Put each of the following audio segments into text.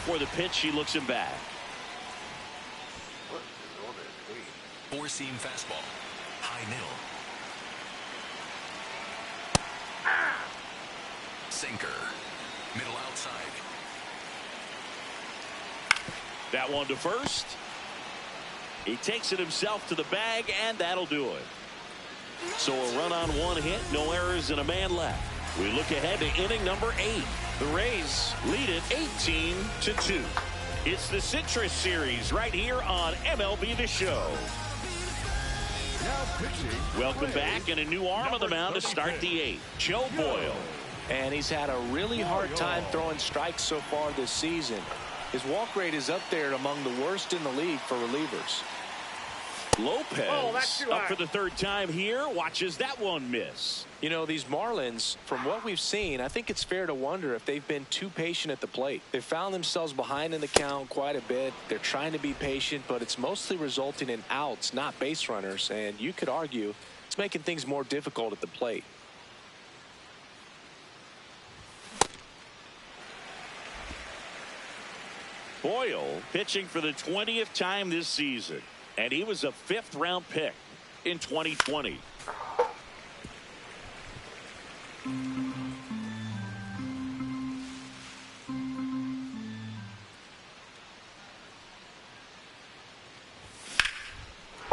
before the pitch, he looks him back. Four-seam fastball. High middle. Sinker. Middle outside. That one to first. He takes it himself to the bag, and that'll do it. So a run on one hit, no errors, and a man left. We look ahead to inning number 8. The Rays lead it 18-2. It's the Citrus Series right here on MLB The Show. Welcome back, and a new arm on the mound to start the 8th. Joe Boyle. And he's had a really hard time throwing strikes so far this season. His walk rate is up there among the worst in the league for relievers. Lopez up for the 3rd time here, watches that one miss. You know, these Marlins, from what we've seen, I think it's fair to wonder if they've been too patient at the plate. They've found themselves behind in the count quite a bit. They're trying to be patient, but it's mostly resulting in outs, not base runners. And you could argue it's making things more difficult at the plate. Boyle pitching for the 20th time this season. And he was a 5th-round pick in 2020.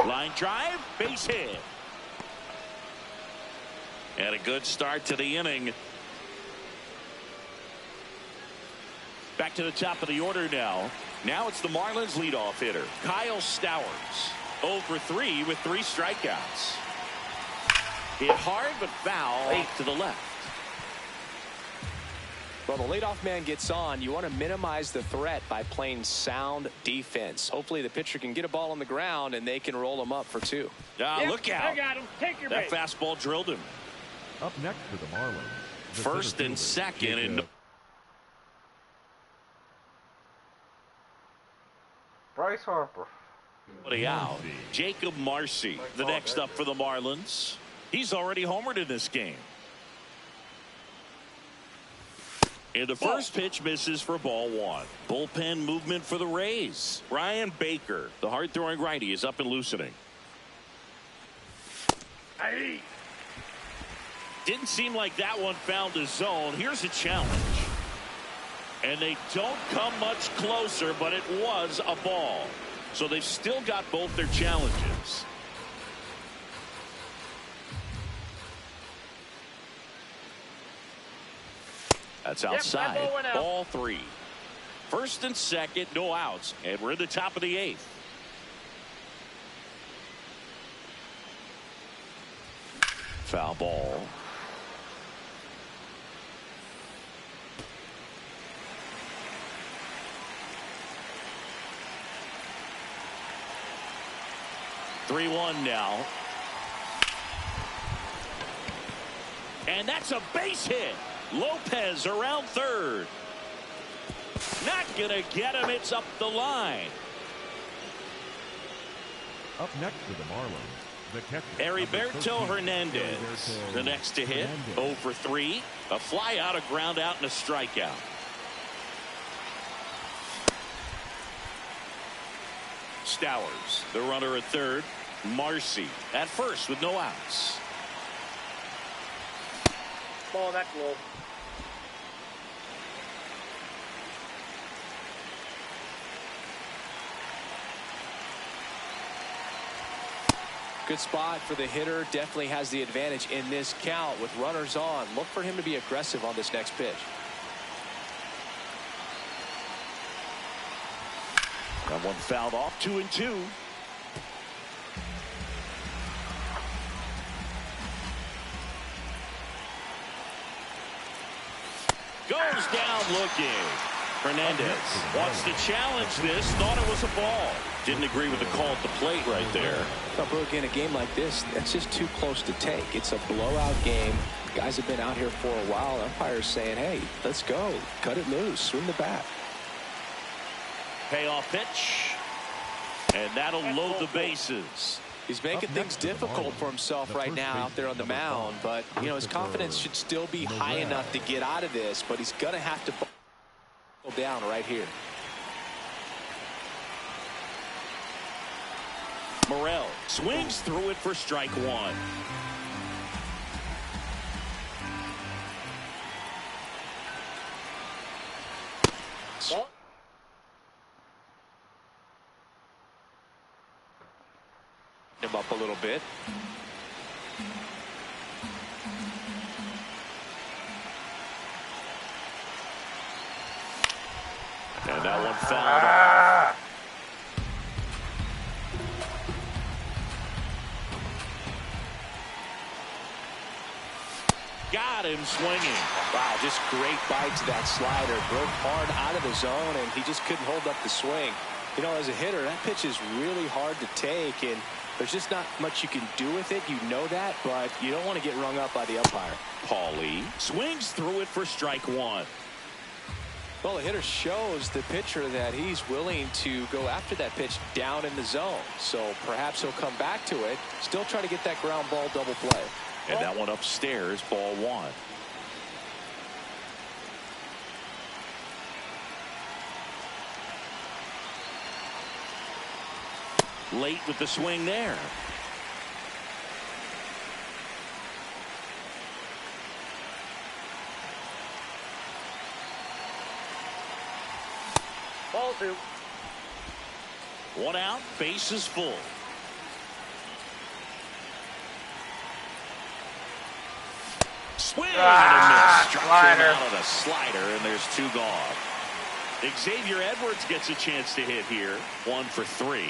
Line drive, base hit. And a good start to the inning. Back to the top of the order now. Now it's the Marlins leadoff hitter, Kyle Stowers. 0 for 3 with 3 strikeouts. Hit hard but foul to the left. Well, the leadoff man gets on. You want to minimize the threat by playing sound defense. Hopefully the pitcher can get a ball on the ground and they can roll him up for 2. Look out. I got him. Take your that bait. fastball drilled him. Up next for the Marlins. The 1st and 2nd. And Bryce Harper. out. Jacob Marcy, the next up for the Marlins. He's already homered in this game. And the first pitch misses for ball 1. Bullpen movement for the Rays. Ryan Baker, the hard-throwing righty, is up and loosening. Didn't seem like that one found the zone. Here's a challenge. And they don't come much closer, but it was a ball. So they've still got both their challenges. That's outside. Ball 3. 1st and 2nd, no outs. And we're in the top of the 8th. Foul ball. (3-1) now. And that's a base hit. Lopez around 3rd. Not gonna get him. It's up the line. Up next for the Marlins, the catcher, Heriberto Hernandez, the next to hit. 0 for 3. A fly out, a ground out, and a strikeout. Stowers, the runner at 3rd. Marcy at 1st with no outs. Ball that low. Good spot for the hitter. Definitely has the advantage in this count with runners on. Look for him to be aggressive on this next pitch. That one fouled off. 2-2. Goes down looking. Hernandez wants to challenge this. Thought it was a ball. Didn't agree with the call at the plate right there. Brooke, in a game like this, that's just too close to take. It's a blowout game. Guys have been out here for a while. Umpire's saying, hey, let's go. Cut it loose. Swing the bat. Payoff pitch. And that'll load the bases. He's making things difficult for himself right now out there on the mound. But, you know, his confidence should still be high enough to get out of this. But he's going to have to down right here. Morel swings through it for strike one. Ball. Him up a little bit. And that one fouled off. Got him swinging. Wow, just great bite to that slider. Broke hard out of the zone, and he just couldn't hold up the swing. You know, as a hitter, that pitch is really hard to take, and there's just not much you can do with it. You know that, but you don't want to get rung up by the umpire. Paulie swings through it for strike one. Well, the hitter shows the pitcher that he's willing to go after that pitch down in the zone. So perhaps he'll come back to it, still try to get that ground ball double play. And that one upstairs, ball one. Late with the swing there. Ball two. One out, base is full. Swing and a miss. Struck him out of the slider, and there's two gone. Xavier Edwards gets a chance to hit here. 1 for 3.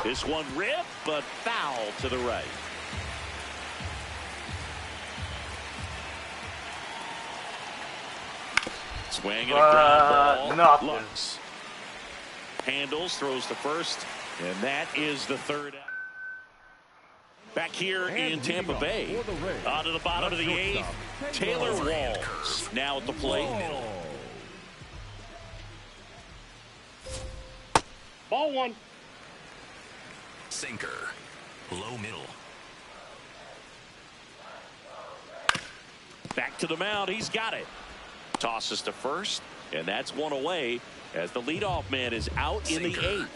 This one ripped, but foul to the right. Swing and a ground ball. Nothing. Lux handles, throws to first, and that is the third out. Back here in Tampa Bay, on to the bottom of the 8th, Taylor Walls now at the plate. Ball one. Sinker. Low middle. Back to the mound, he's got it. Tosses to first, and that's one away as the leadoff man is out in the 8th.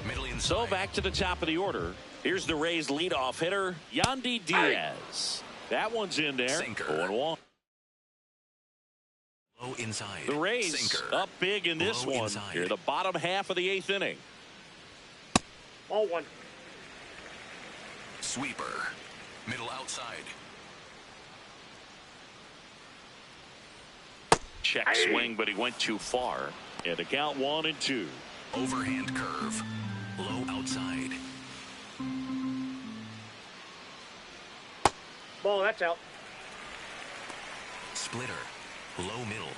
Middle inside. So back to the top of the order. Here's the Rays leadoff hitter, Yandy Diaz. That one's in there. Sinker. 0-1. Low inside. The Rays Sinker. up big in this Low one. inside. Here, the bottom half of the 8th inning. Ball one. Sweeper. Middle outside. Check swing, but he went too far. And to count 1 and 2. Overhand curve. Low outside. Ball, that's out. Splitter. Low middle.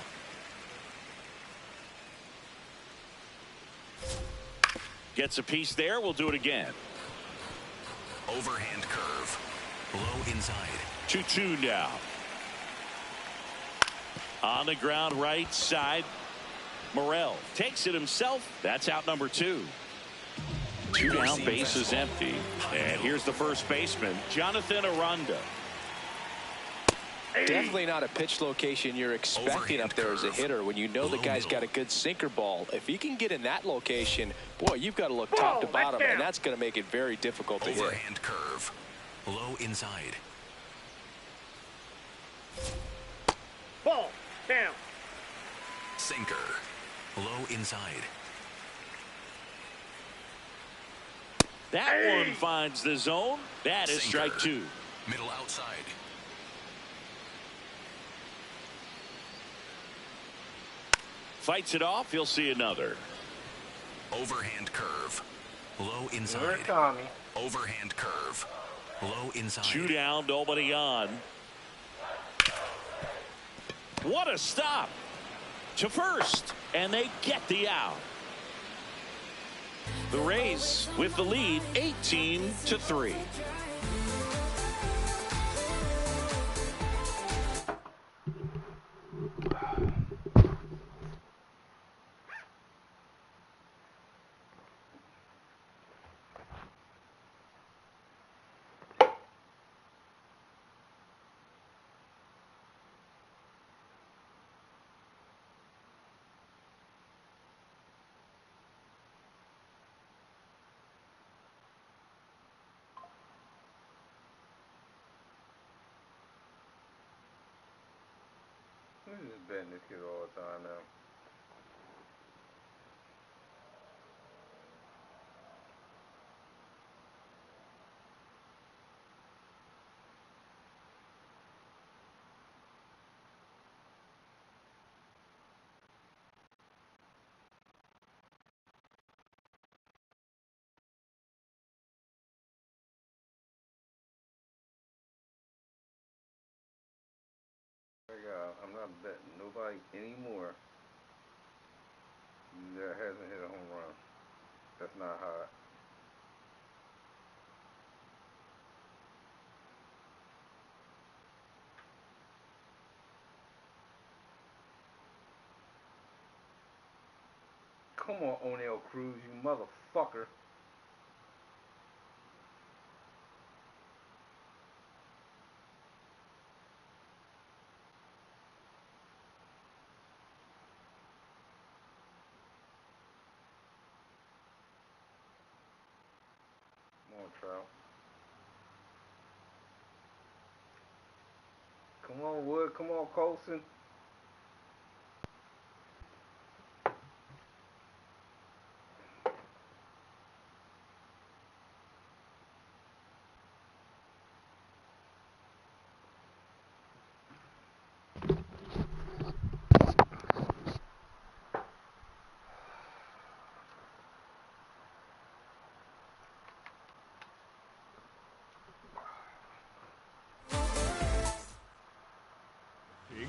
Gets a piece there. We'll do it again. Overhand curve. Low inside. 2-2 now. On the ground right side. Morel takes it himself. That's out number 2. 2 down, base is empty. And here's the first baseman, Jonathan Aranda. Definitely not a pitch location you're expecting up there as a hitter when you know the guy's got a good sinker ball. If he can get in that location, boy, you've got to look top to bottom, and that's going to make it very difficult to hit. Overhand curve. Low inside. Ball down. Sinker. Low inside. That one finds the zone. That is Sinker. strike 2. Middle outside. Fights it off. He'll see another. Overhand curve. Low Here inside. it comes. Overhand curve. Low inside. 2 down, nobody on. What a stop to first, and they get the out. The Rays with the lead, 18-3. I'm just betting this kid all the time now. I'm not betting nobody anymore that hasn't hit a home run. That's not hot. Come on, O'Neal Cruz, you motherfucker. Come on, Trout. Come on, Wood. Come on, Colson.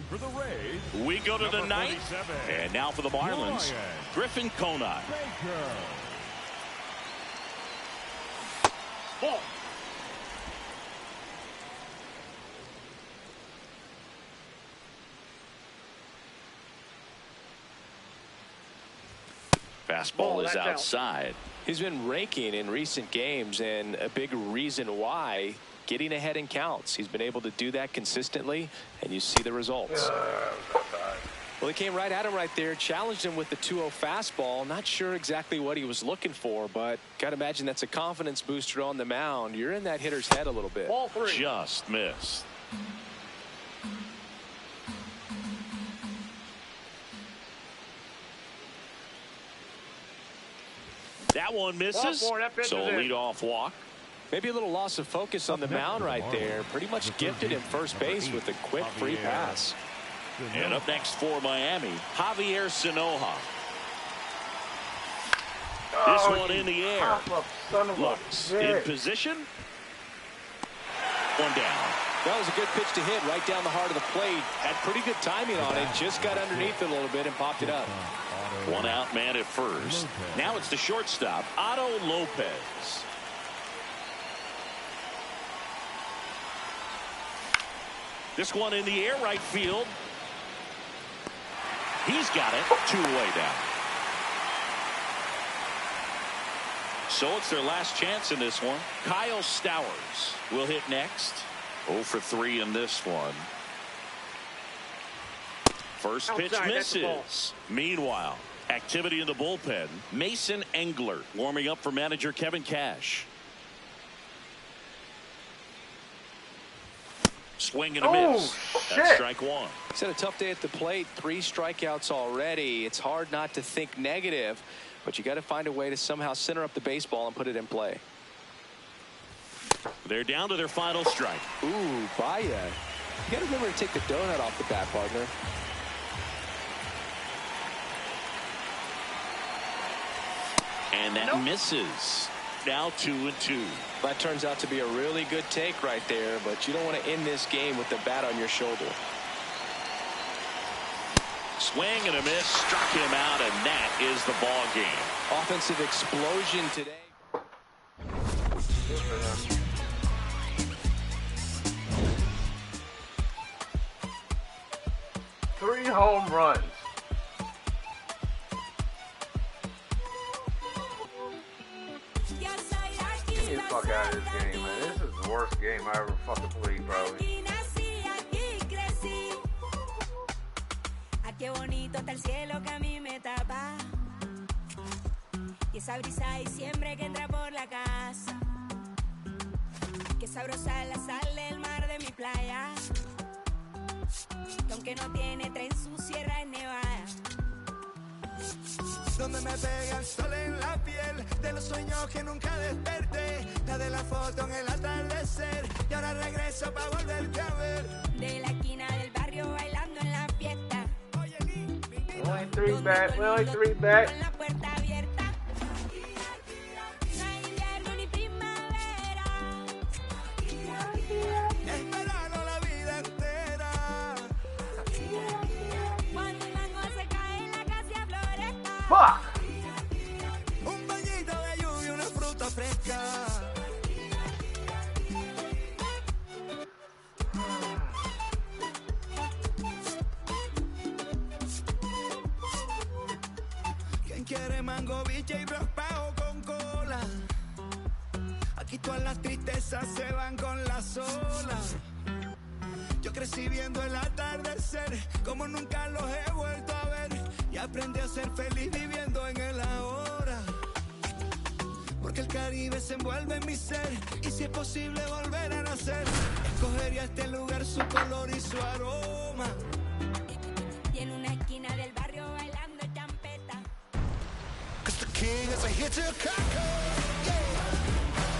For the Rays, we go to the ninth, and now for the Marlins, Griffin Conine. Ball. Fastball is outside. He's been raking in recent games, and a big reason why, getting ahead in counts. He's been able to do that consistently, and you see the results. Well, he came right at him right there, challenged him with the 2-0 fastball. Not sure exactly what he was looking for, but got to imagine that's a confidence booster on the mound. You're in that hitter's head a little bit. Ball 3. Just missed. That one misses. So a leadoff walk. Maybe a little loss of focus on the mound right there. Pretty much gifted him first base with a quick free pass. And up next for Miami, Javier Sanoja. This one in the air. Looks in position. One down. That was a good pitch to hit right down the heart of the plate. Had pretty good timing on it. Just got underneath it a little bit and popped it up. One out man at first. Now it's the shortstop, Otto Lopez. This one in the air, right field. He's got it. 2 away down. So it's their last chance in this one. Kyle Stowers will hit next. 0 for 3 in this one. First pitch misses. Meanwhile, activity in the bullpen. Mason Engler warming up for manager Kevin Cash. Swing and a miss. That's strike 1. He's had a tough day at the plate. 3 strikeouts already. It's hard not to think negative, but you got to find a way to somehow center up the baseball and put it in play. They're down to their final strike. Ooh, Baya. You got to remember to take the donut off the bat, partner. And that misses. Now 2-2. That turns out to be a really good take right there, but you don't want to end this game with the bat on your shoulder. Swing and a miss, struck him out, and that is the ball game. Offensive explosion today. Three home runs. Get the fuck out of this game, man. This is the worst game I ever fucking played, probably. Qué bonito está el cielo que a mí me tapa. Y esa brisa de diciembre que entra por la casa. Qué sabrosa la sal del mar de mi playa. que aunque no tiene tren, su sierra es nevada. Donde me pega el sol en la piel, de los sueños que nunca desperté, la de la foto en el atardecer, y ahora regreso para volverte a ver. De la esquina del barrio bailando en la fiesta. Only three back. We only three back. Con la puerta abierta. No hay invierno ni primavera. En verano la vida entera. Cuando el mango se cae en la casa floresta. Fuck. Un bañito de lluvia, una fruta fresca. ¿Quién quiere mango, biche y brospao con cola? Aquí todas las tristezas se van con las olas. Yo crecí viendo el atardecer como nunca los he vuelto a ver, y aprendí a ser feliz viviendo en el ahora. Porque el Caribe se envuelve en mi ser, y si es posible volver a nacer, escogería este lugar, su color y su aroma. Y en una esquina del barrio bailando champeta. 'Cause the king is a hit to Chicago.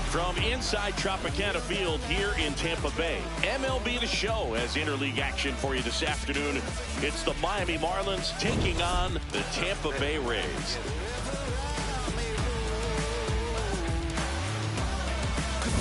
From inside Tropicana Field here in Tampa Bay, MLB The Show has interleague action for you this afternoon. It's the Miami Marlins taking on the Tampa Bay Rays.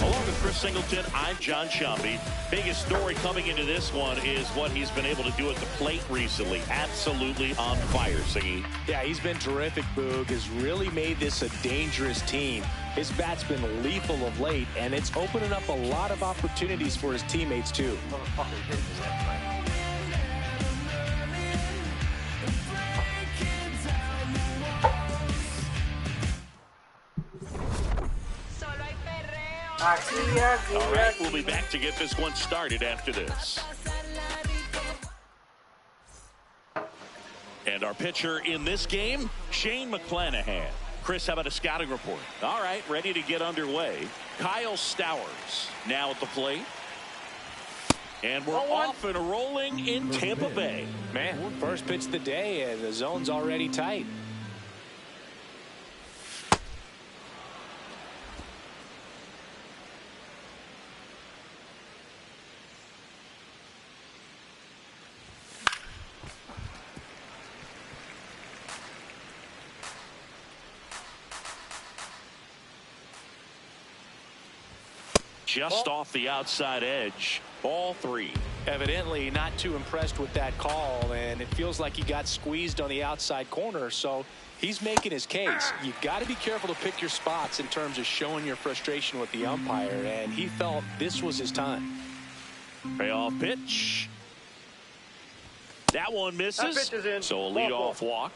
Along with Chris Singleton, I'm John Shambi. Biggest story coming into this one is what he's been able to do at the plate recently. Absolutely on fire, Siggy. Yeah, he's been terrific, Boog. Has really made this a dangerous team. His bat's been lethal of late, and it's opening up a lot of opportunities for his teammates, too. Motherfucker hit that thing. All right, we'll be back to get this one started after this. And our pitcher in this game, Shane McClanahan. Chris, how about a scouting report? All right, ready to get underway. Kyle Stowers now at the plate. And we're off and rolling in Tampa Bay. Man, first pitch of the day, and the zone's already tight. Just off the outside edge. Ball 3. Evidently not too impressed with that call, and it feels like he got squeezed on the outside corner, so he's making his case. You've got to be careful to pick your spots in terms of showing your frustration with the umpire, and he felt this was his time. Payoff pitch. That one misses. That pitch is in. So a leadoff walk.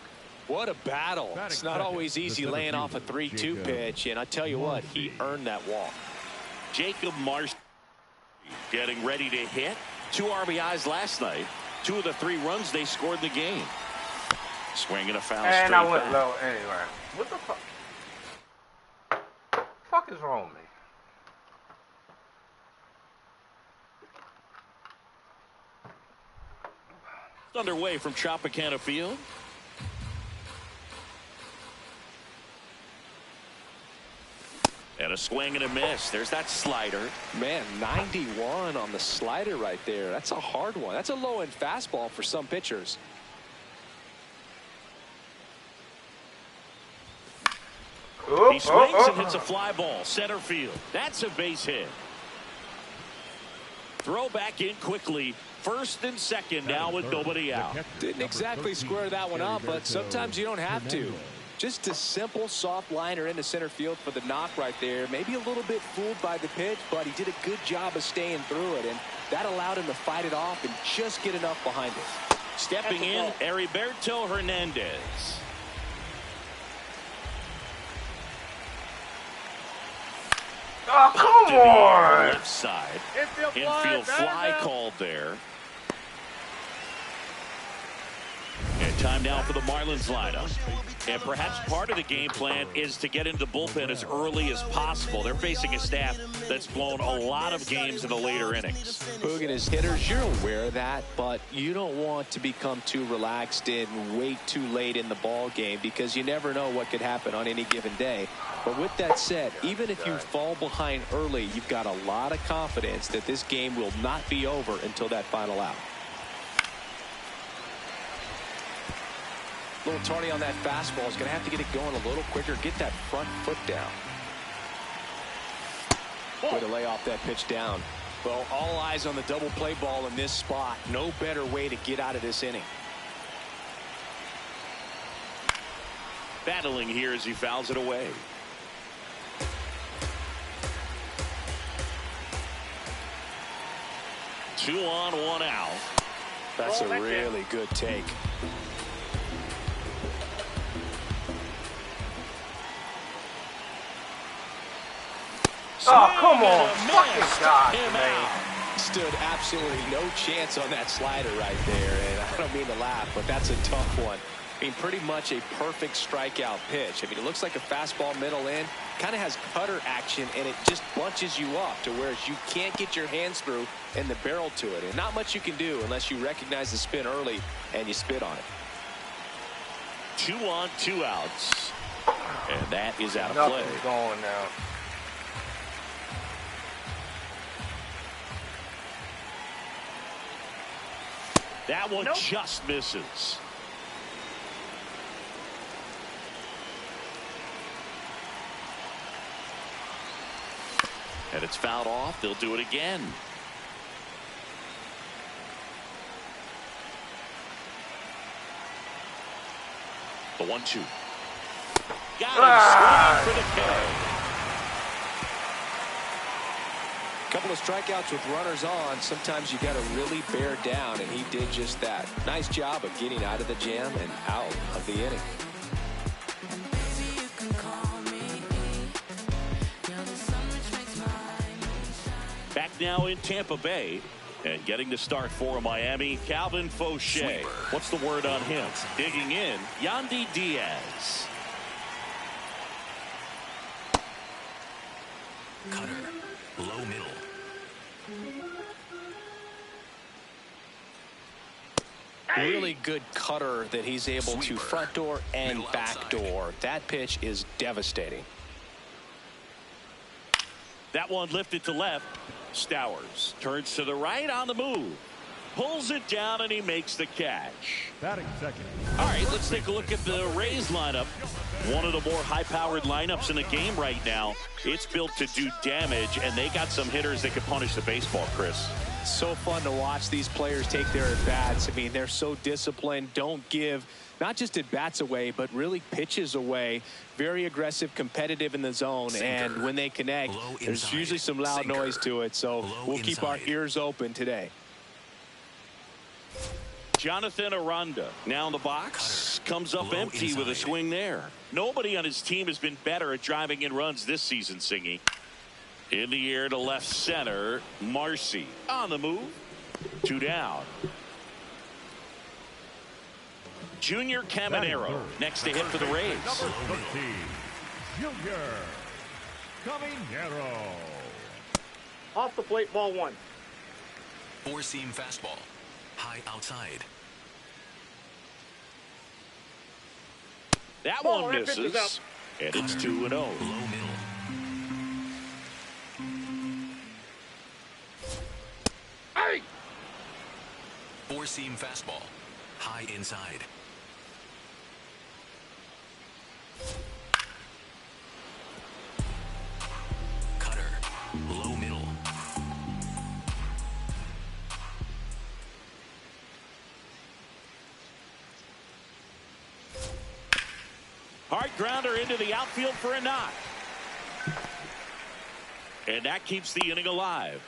What a battle. It's not always easy laying off a 3-2 pitch, and I tell you what, he earned that walk. Jacob Marsh getting ready to hit. 2 RBIs last night. 2 of the 3 runs they scored in the game. Swinging a foul And straight I went back. low anyway. What the fuck? Fuck is wrong with me? It's underway from Tropicana Field. And a swing and a miss. There's that slider. Man, 91 on the slider right there. That's a hard one. That's a low-end fastball for some pitchers. He swings and hits a fly ball. Center field. That's a base hit. Throw back in quickly. First and second now with nobody out. Didn't exactly square that one up, but sometimes you don't have to. Just a simple soft liner into center field for the knock right there. Maybe a little bit fooled by the pitch, but he did a good job of staying through it, and that allowed him to fight it off and just get enough behind it. Stepping in, Heriberto Hernandez. Oh, come on! Left side. Infield Fly called there. And Time now for the Marlins lineup. And perhaps part of the game plan is to get into the bullpen as early as possible. They're facing a staff that's blown a lot of games in the later innings. Boog and his hitters, you're aware of that, but you don't want to become too relaxed and wait too late in the ball game because you never know what could happen on any given day. But with that said, even if you fall behind early, you've got a lot of confidence that this game will not be over until that final out. A little tardy on that fastball. Is going to have to get it going a little quicker. Get that front foot down. Way to lay off that pitch down. Well, all eyes on the double play ball in this spot. No better way to get out of this inning. Battling here as he fouls it away. Two on, one out. That's a really good take. Oh, come on. Fucking God, man. Stood absolutely no chance on that slider right there. And I don't mean to laugh, but that's a tough one. I mean, pretty much a perfect strikeout pitch. I mean, it looks like a fastball middle in. Kind of has cutter action, and it just bunches you up to where you can't get your hands through and the barrel to it. And not much you can do unless you recognize the spin early and you spit on it. 2 on, 2 outs. And that is out of play. Nothing's going now. That one just misses. And it's fouled off. They'll do it again. The 1-2. Got him. Swing for the K. Couple of strikeouts with runners on. Sometimes you got to really bear down, and he did just that. Nice job of getting out of the jam and out of the inning. Back now in Tampa Bay and getting the start for Miami, Calvin Fauché. What's the word on him? Digging in, Yandy Diaz. Cutter, low middle. Really good cutter that he's able to front door and back door. That pitch is devastating. That one lifted to left. Stowers turns to the right on the move. Pulls it down and he makes the catch. Batting second. All right, let's take a look at the Rays lineup. One of the more high-powered lineups in the game right now. It's built to do damage, and they got some hitters that can punish the baseball, Chris. So fun to watch these players take their at-bats. I mean, they're so disciplined, don't give not just at-bats away, but really pitches away. Very aggressive, competitive in the zone, and when they connect, there's usually some loud noise to it, so we'll keep our ears open today. Jonathan Aranda now in the box, comes up empty with a swing there. Nobody on his team has been better at driving in runs this season, Singy. In the air to left center, Marcy on the move. 2 down. Junior Caminero next to hit for the Rays. Number 13, Junior Caminero. Off the plate, ball 1. Four-seam fastball. High outside. That Ball, one that pitch is misses. And it's 2-0. Low middle. Hey! Four-seam fastball. High inside. Cutter. Low middle. Hard grounder into the outfield for a knock. And that keeps the inning alive.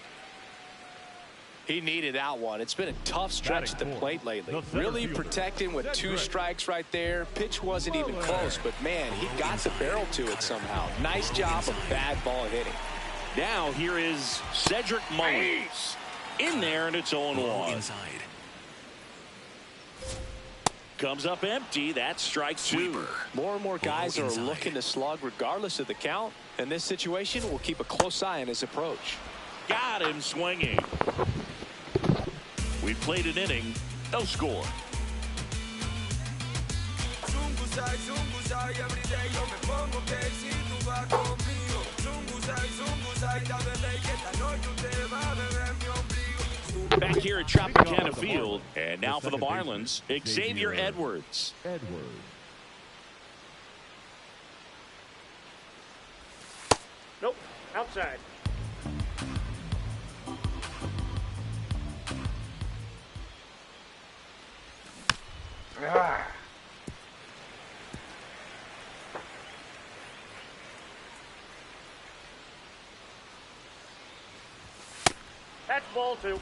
He needed that one. It's been a tough stretch at the plate lately. Really protecting with 2 strikes right there. Pitch wasn't even close, but man, he got the barrel to it somehow. Nice job of bad ball hitting. Now here is Cedric Mullins. In there, and it's 0-1. Inside. comes up empty. That's strike two. Sweeper. More and more guys are inside. looking to slug regardless of the count. In this situation, we'll keep a close eye on his approach. Got him swinging. We played an inning. No score. Back here at Tropicana Field. And now for the Marlins, Xavier Edwards. Nope. Outside. Ah. That's ball two.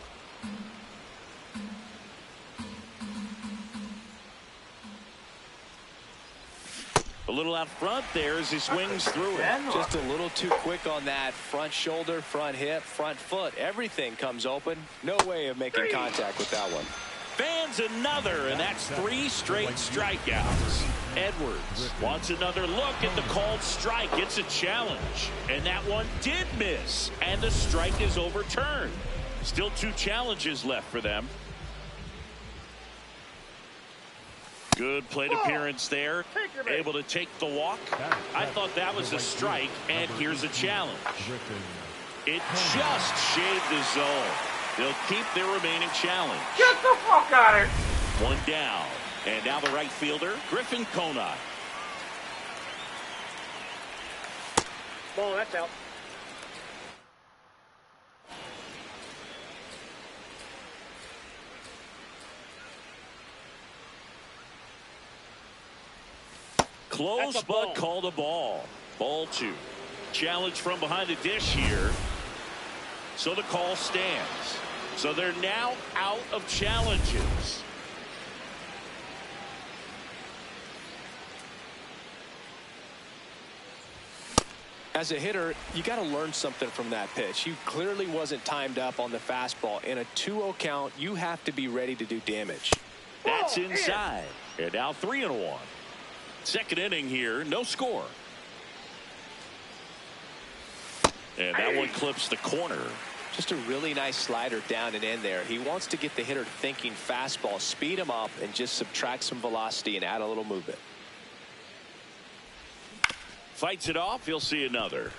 A little out front there as he swings through it. Just a little too quick on that front shoulder, front hip, front foot. Everything comes open. No way of making contact with that one. Fans another, and that's 3 straight strikeouts. Edwards wants another look at the called strike. It's a challenge, and that one did miss, and the strike is overturned. Still 2 challenges left for them. Good plate appearance there. Able to take the walk. I thought that was a strike, and here's a challenge. It just shaved the zone. They'll keep their remaining challenge. Get the fuck out of here. 1 down. And now the right fielder, Griffin Conine. Ball, that's out. Close, but called a ball. Ball 2. Challenge from behind the dish here. So the call stands. So they're now out of challenges. As a hitter, you got to learn something from that pitch. He clearly wasn't timed up on the fastball. In a 2-0 count, you have to be ready to do damage. That's inside. And now 3-1. Second inning here, no score. And that one clips the corner. Just a really nice slider down and in there. He wants to get the hitter thinking fastball, speed him up, and just subtract some velocity and add a little movement. Fights it off. He'll see another.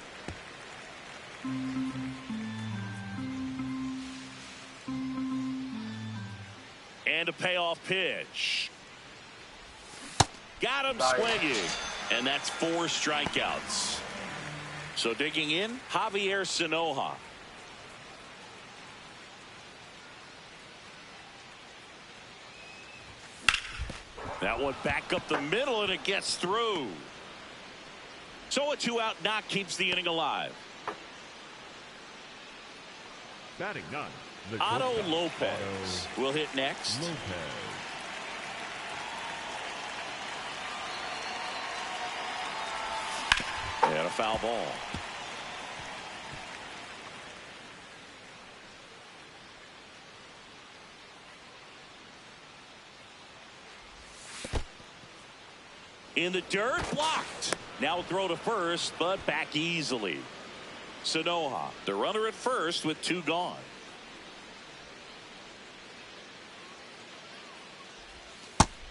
And a payoff pitch. Got him swinging. And that's 4 strikeouts. So digging in, Javier Sanoja. That one back up the middle, and it gets through. So a 2-out knock keeps the inning alive. Batting 9. Otto Lopez will hit next. And a foul ball. In the dirt, blocked. Now throw to first, but back easily. Sanoja, the runner at first with 2 gone.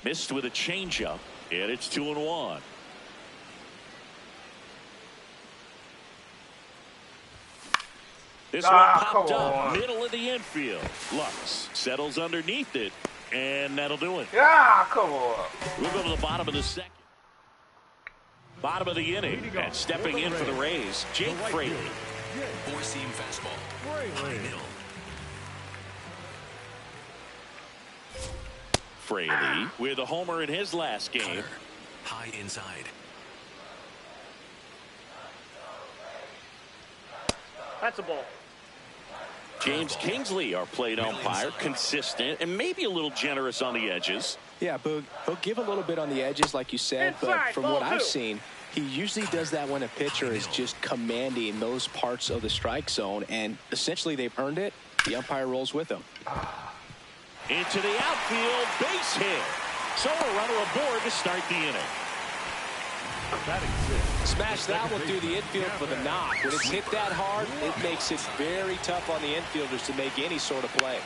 Missed with a changeup, and it's 2-1. This one popped up, middle of the infield. Lux settles underneath it, and that'll do it. Yeah, come on. We'll go to the bottom of the second. Bottom of the inning, and stepping in for the Rays, Jake Fraley. 4-seam fastball. High middle. Fraley with a homer in his last game. Cutter. High inside. That's a ball. James Kingsley, our plate umpire, consistent and maybe a little generous on the edges. Yeah, Boog, he'll give a little bit on the edges, like you said, but from what I've seen, he usually does that when a pitcher is just commanding those parts of the strike zone, and essentially they've earned it. The umpire rolls with them. Into the outfield, base hit. So a runner aboard to start the inning. Batting six. Smash that one through the infield for the knock. When it's hit that hard, it makes it very tough on the infielders to make any sort of play.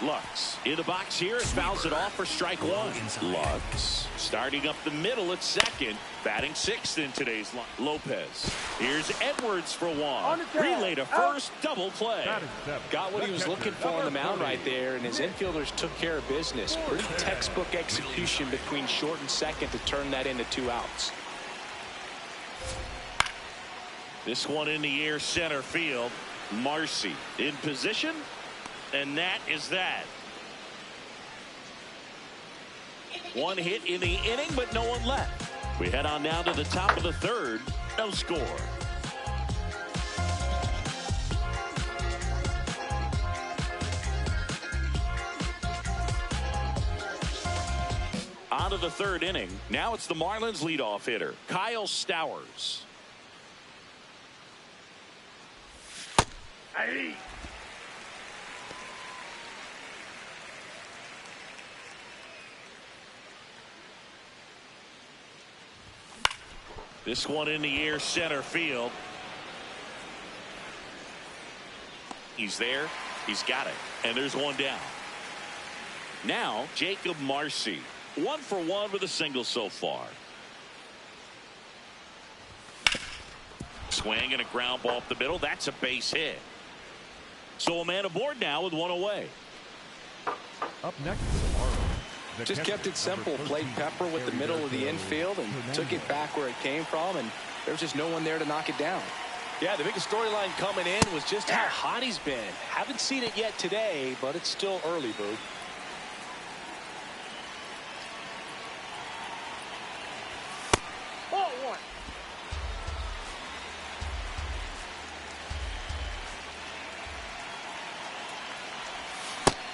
Lux in the box here, fouls it off for strike one. Lux starting up the middle at second, batting sixth in today's line. Lopez. Here's Edwards for one. Relay to first, double play. Batting seven. Got what he was looking for on the mound right there, and his infielders took care of business. Pretty textbook execution between short and second to turn that into 2 outs. This one in the air, center field. Marcy in position. And that is that. One hit in the inning, but no one left. We head on down to the top of the third. No score. On to the third inning. Now it's the Marlins leadoff hitter, Kyle Stowers. Hey. This one in the air, center field. He's there. He's got it. And there's one down. Now, Jacob Marcy. 1 for 1 with a single so far. Swing and a ground ball up the middle. That's a base hit. So a man aboard now with one away. Up next to the Marlins. Just kept it simple. Played Pepper with the middle of the infield and took it back where it came from, and there's just no one there to knock it down. Yeah, the biggest storyline coming in was just how hot he's been. Haven't seen it yet today, but it's still early, Boo. Ball one.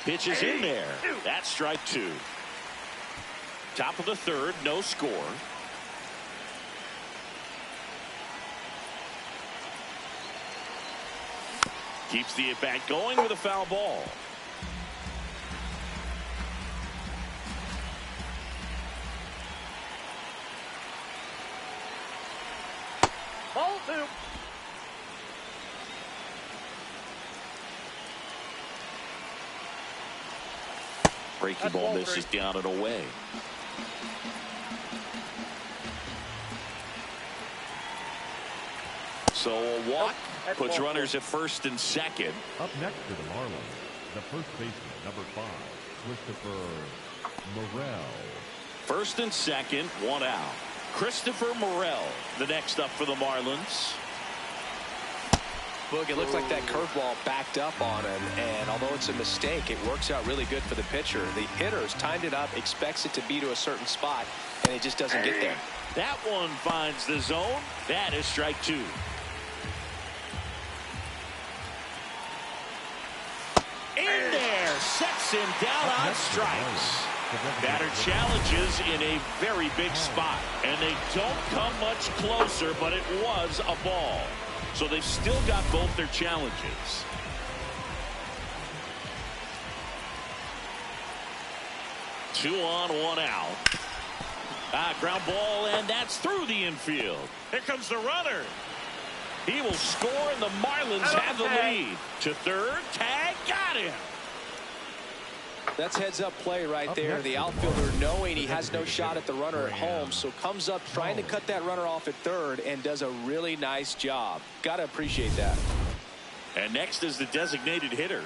Pitch is in there. That's strike two. Top of the third, no score. Keeps the at-bat going with a foul ball. Ball two. Breaking That's ball ball misses three. down and away. So a walk That's puts ball runners at first and second. Up next to the Marlins, the first baseman, number 5, Christopher Morel. First and second, one out. Christopher Morel, the next up for the Marlins. Boog, it looks like that curveball backed up on him, and although it's a mistake, it works out really good for the pitcher. The hitter's timed it up, expects it to be to a certain spot, and it just doesn't get there. That one finds the zone. That is strike two. In there, sets him down on strikes. Batter challenges in a very big spot, and they don't come much closer, but it was a ball. So they've still got both their challenges. Two on, one out. Ground ball, and that's through the infield. Here comes the runner. He will score, and the Marlins have the lead. To third, tag, got him. That's heads-up play right there. The outfielder knowing he has no shot at the runner at home, so comes up trying to cut that runner off at third and does a really nice job. Got to appreciate that. And next is the designated hitter.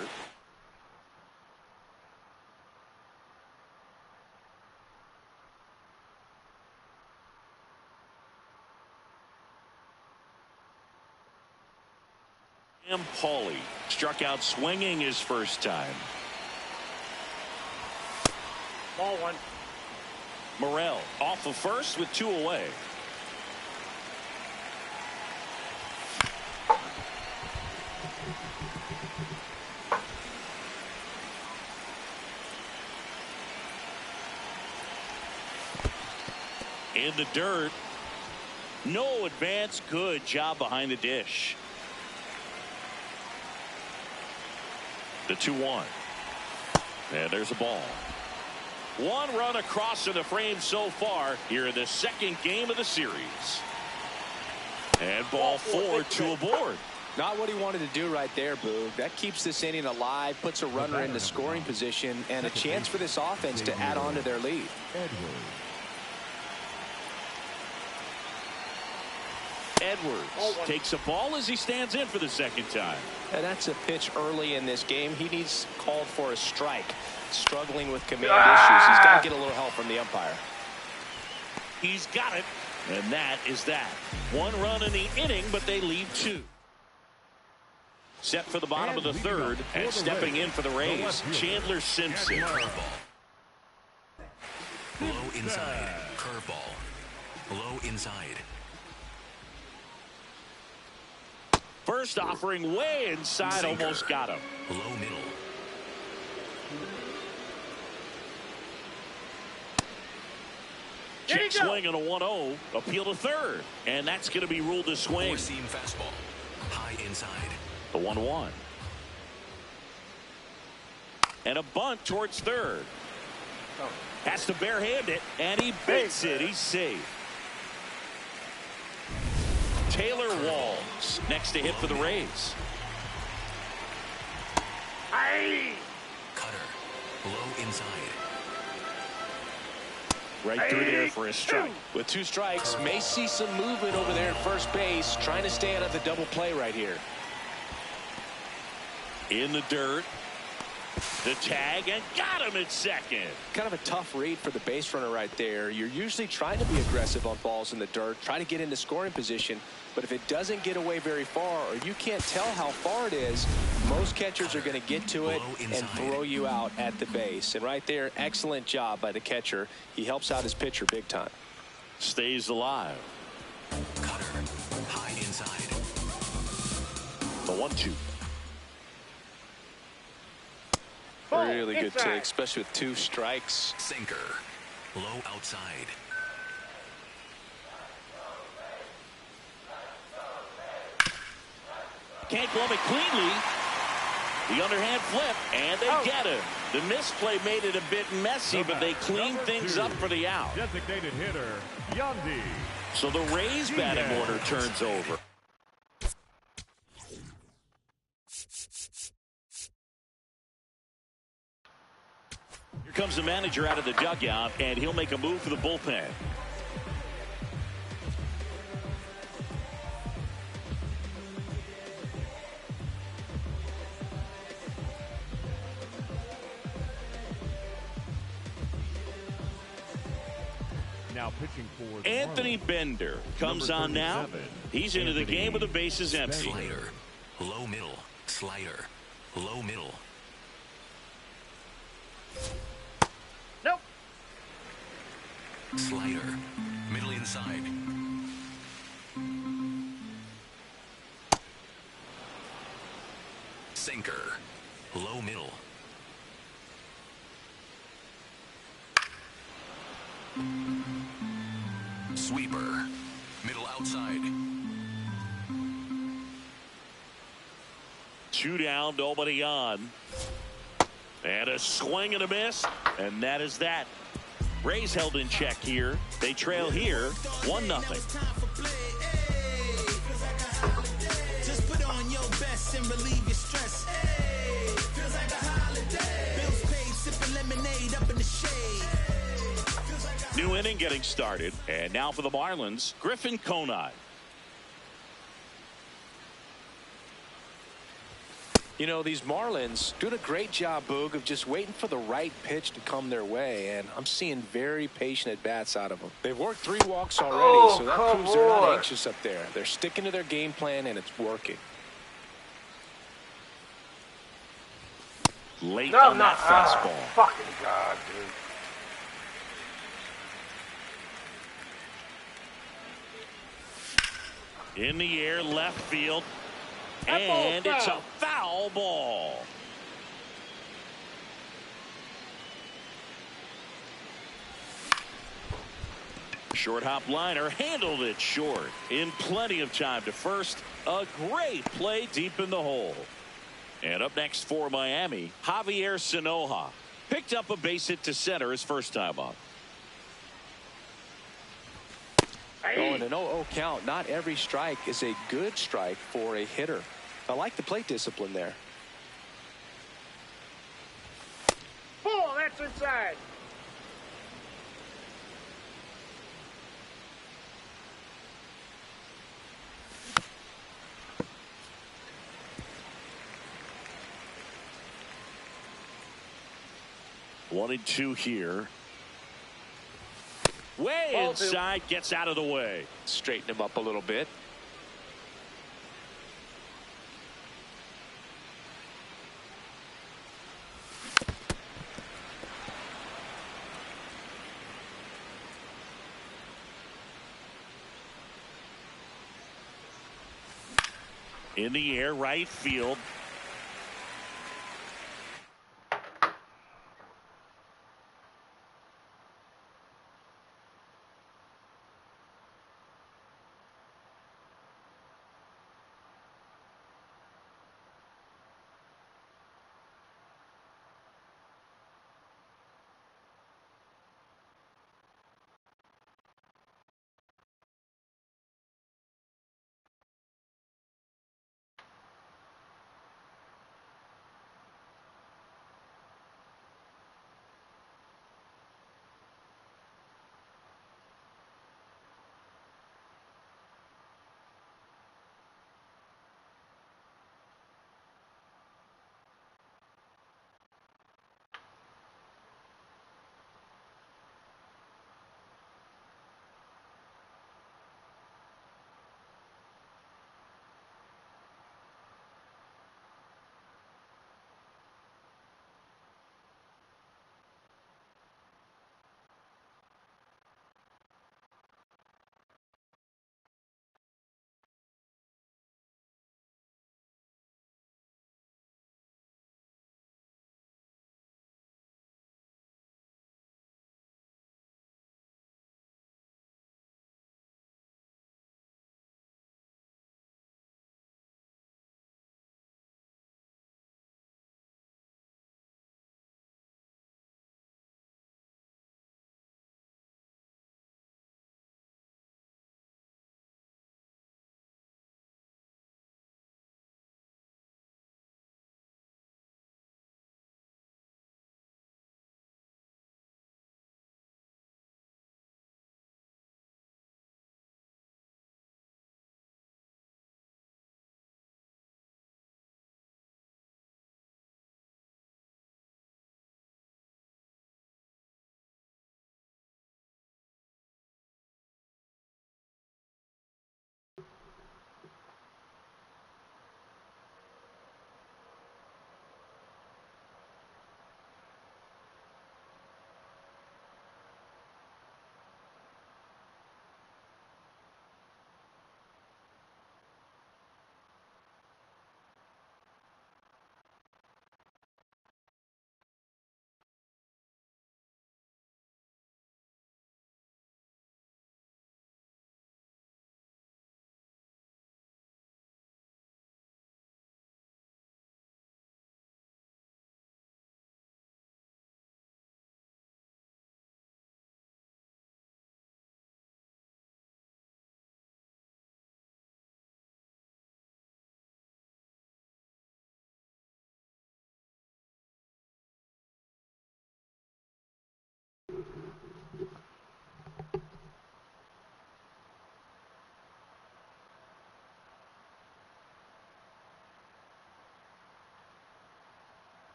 Paulie struck out swinging his first time. Ball one. Morel off of first with two away. In the dirt. No advance. Good job behind the dish. The 2-1. And there's a ball. 1 run across in the frame so far here in the second game of the series. And ball 4, 2 aboard. Not what he wanted to do right there, Boog. That keeps this inning alive, puts a runner in the scoring position, and a chance for this offense to add on to their lead. Edwards takes a ball as he stands in for the second time. And that's a pitch early in this game. He needs called for a strike. Struggling with command issues. He's got to get a little help from the umpire. He's got it. And that is that. 1 run in the inning, but they leave 2. Set for the bottom of the third, and stepping in for the Rays, Chandler Simpson. Low inside. Curveball. Low inside. First offering way inside, Sinker. almost got him. Low middle. Check swing on a 1-0. Appeal to third. And that's going to be ruled a swing. Four-seam fastball. High inside. The 1-1. And a bunt towards third. Has to barehand it, and he beats it. He's safe. Taylor Walls next to hit for the Rays. Cutter. Low inside. Right through there for a strike. With 2 strikes, may see some movement over there at first base, trying to stay out of the double play right here. In the dirt. The tag, and got him at second. Kind of a tough read for the base runner right there. You're usually trying to be aggressive on balls in the dirt, try to get into scoring position, but if it doesn't get away very far, or you can't tell how far it is, most catchers are going to get to it and throw you out at the base. And right there, excellent job by the catcher. He helps out his pitcher big time. Stays alive. Cutter. High inside. The 1-2. Really good take, especially with 2 strikes. Sinker. Low outside. Can't glove it cleanly. The underhand flip, and they get him. The misplay made it a bit messy, but they cleaned things up for the out. Designated hitter, Yandy. So the Rays batting order turns over. Here comes the manager out of the dugout, and he'll make a move for the bullpen. Now pitching for the Anthony Marlins. Bender comes Number on now. 37, He's into the Anthony game with the bases empty. Slider. Low middle. Slider. Low middle. Nope. Slider. Middle inside. Sinker. Low middle. Sweeper. Middle outside. 2 down, nobody on. And a swing and a miss, and that is that. Rays held in check here. They trail here 1-0. Just put on your best and relieve your stress. Hey, feels like a holiday. Bills paid, sipping lemonade up in the shade. New inning getting started, and now for the Marlins, Griffin Conine. You know, these Marlins doing a great job, Boog, of just waiting for the right pitch to come their way, and I'm seeing very patient at-bats out of them. They've worked 3 walks already, so that proves they're not anxious up there. They're sticking to their game plan, and it's working. Late on that fastball. Fucking God, dude. In the air, left field. And it's a foul ball. Short hop liner handled it short in plenty of time to first. A great play deep in the hole. And up next for Miami, Javier Sanoja. Picked up a base hit to center his first time up. Oh, and an 0-0 count. Not every strike is a good strike for a hitter. I like the plate discipline there. Ball, that's inside. One and two here. Way Ball inside, gets out of the way. Straighten him up a little bit. In the air, right field.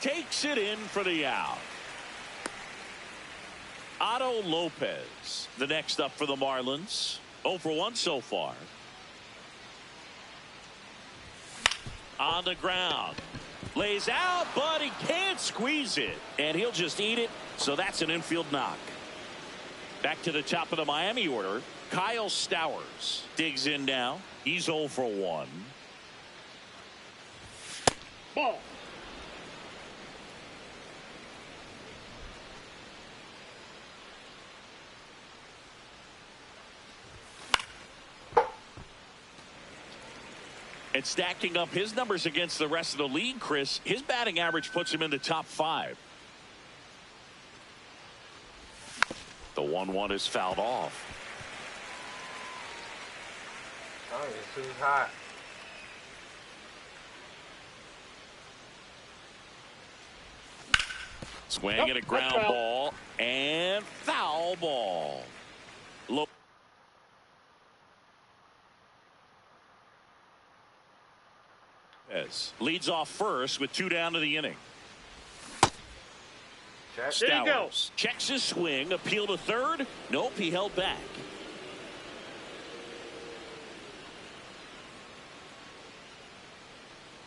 Takes it in for the out. Otto Lopez, the next up for the Marlins. 0 for 1 so far. On the ground. Lays out, but he can't squeeze it. And he'll just eat it. So that's an infield knock. Back to the top of the Miami order. Kyle Stowers digs in now. He's 0 for 1. Ball. And stacking up his numbers against the rest of the league, Chris, his batting average puts him in the top 5. The 1-1 is fouled off. Oh, it's too hot. Swing and a ground ball and foul ball. Lopez leads off first with 2 down to the inning. Stowers checks his swing, appeal to third. Nope, he held back.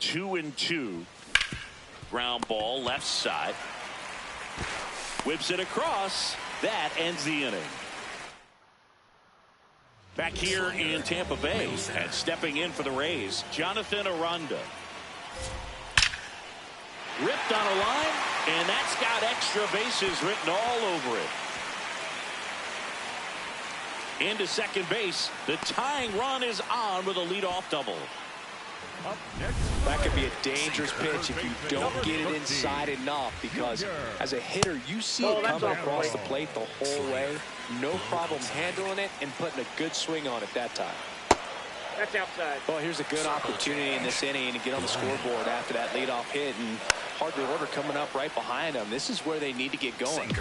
Two and 2. Ground ball left side. Whips it across. That ends the inning. Back here in Tampa Bay and stepping in for the Rays, Jonathan Aranda. Ripped on a line, and that's got extra bases written all over it. Into second base. The tying run is on with a leadoff double. That could be a dangerous pitch if you don't get it inside enough, because as a hitter, you see it coming across the plate the whole way. No problem handling it and putting a good swing on it that time. That's outside. Well, here's a good opportunity in this inning to get on the scoreboard after that leadoff hit, and hardly order coming up right behind them. This is where they need to get going.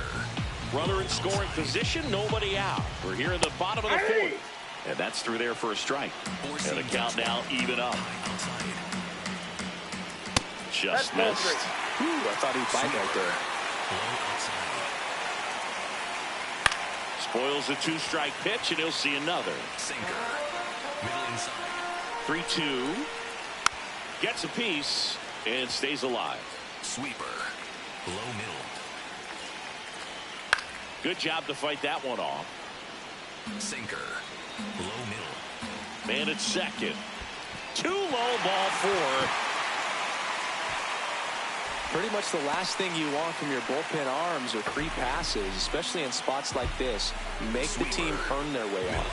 Runner in scoring position, nobody out. We're here in the bottom of the 4th. And that's through there for a strike. And the count now even up. Just missed. Ooh, I thought he'd bite right there. Spoils a 2-strike pitch, and he'll see another. Sinker. Middle inside. 3-2. Gets a piece and stays alive. Sweeper. Low middle. Good job to fight that one off. Sinker. Low middle. Man at second. 2 low, ball 4. Pretty much the last thing you want from your bullpen arms are free passes, especially in spots like this. Make the team earn their way out.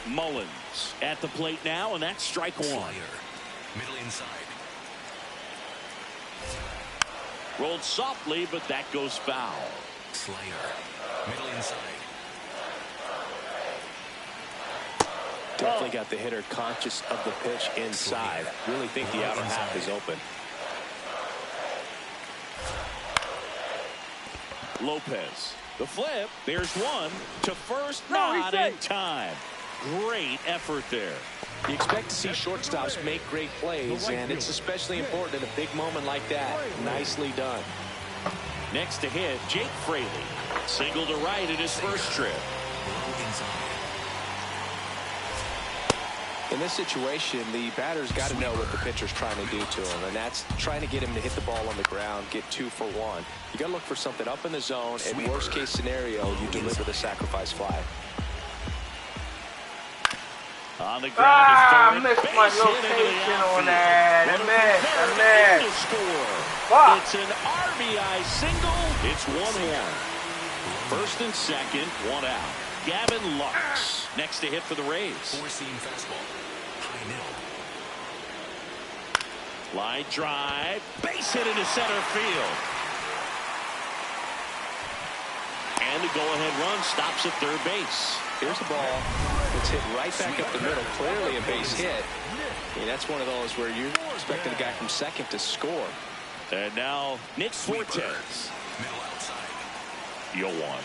Mullins at the plate now, and that's strike 1. Middle inside. Rolled softly, but that goes foul. Slayer. Middle inside. Definitely got the hitter conscious of the pitch inside. Really think the outer half is open. Lopez. The flip. There's one to first. Not in time. Great effort there. You expect to see shortstops make great plays, and it's especially important in a big moment like that. Nicely done. Next to hit, Jake Fraley. Single to right in his first trip. In this situation, the batter's got to know what the pitcher's trying to do to him, and that's trying to get him to hit the ball on the ground, get 2 for 1. You got to look for something up in the zone, and worst case scenario, you deliver the sacrifice fly. On the ground, I missed my location on that. I missed. It's an RBI single. It's 1-1. First and second, 1 out. Gavin Lux next to hit for the Rays. 4-seam fastball. High middle. Line drive. Base hit into center field. And the go-ahead run stops at third base. Here's the ball. It's hit right back up the middle. Clearly a base hit. I mean, that's one of those where you're expecting a guy from second to score. And now Nick Fortes. Middle outside. 0-1.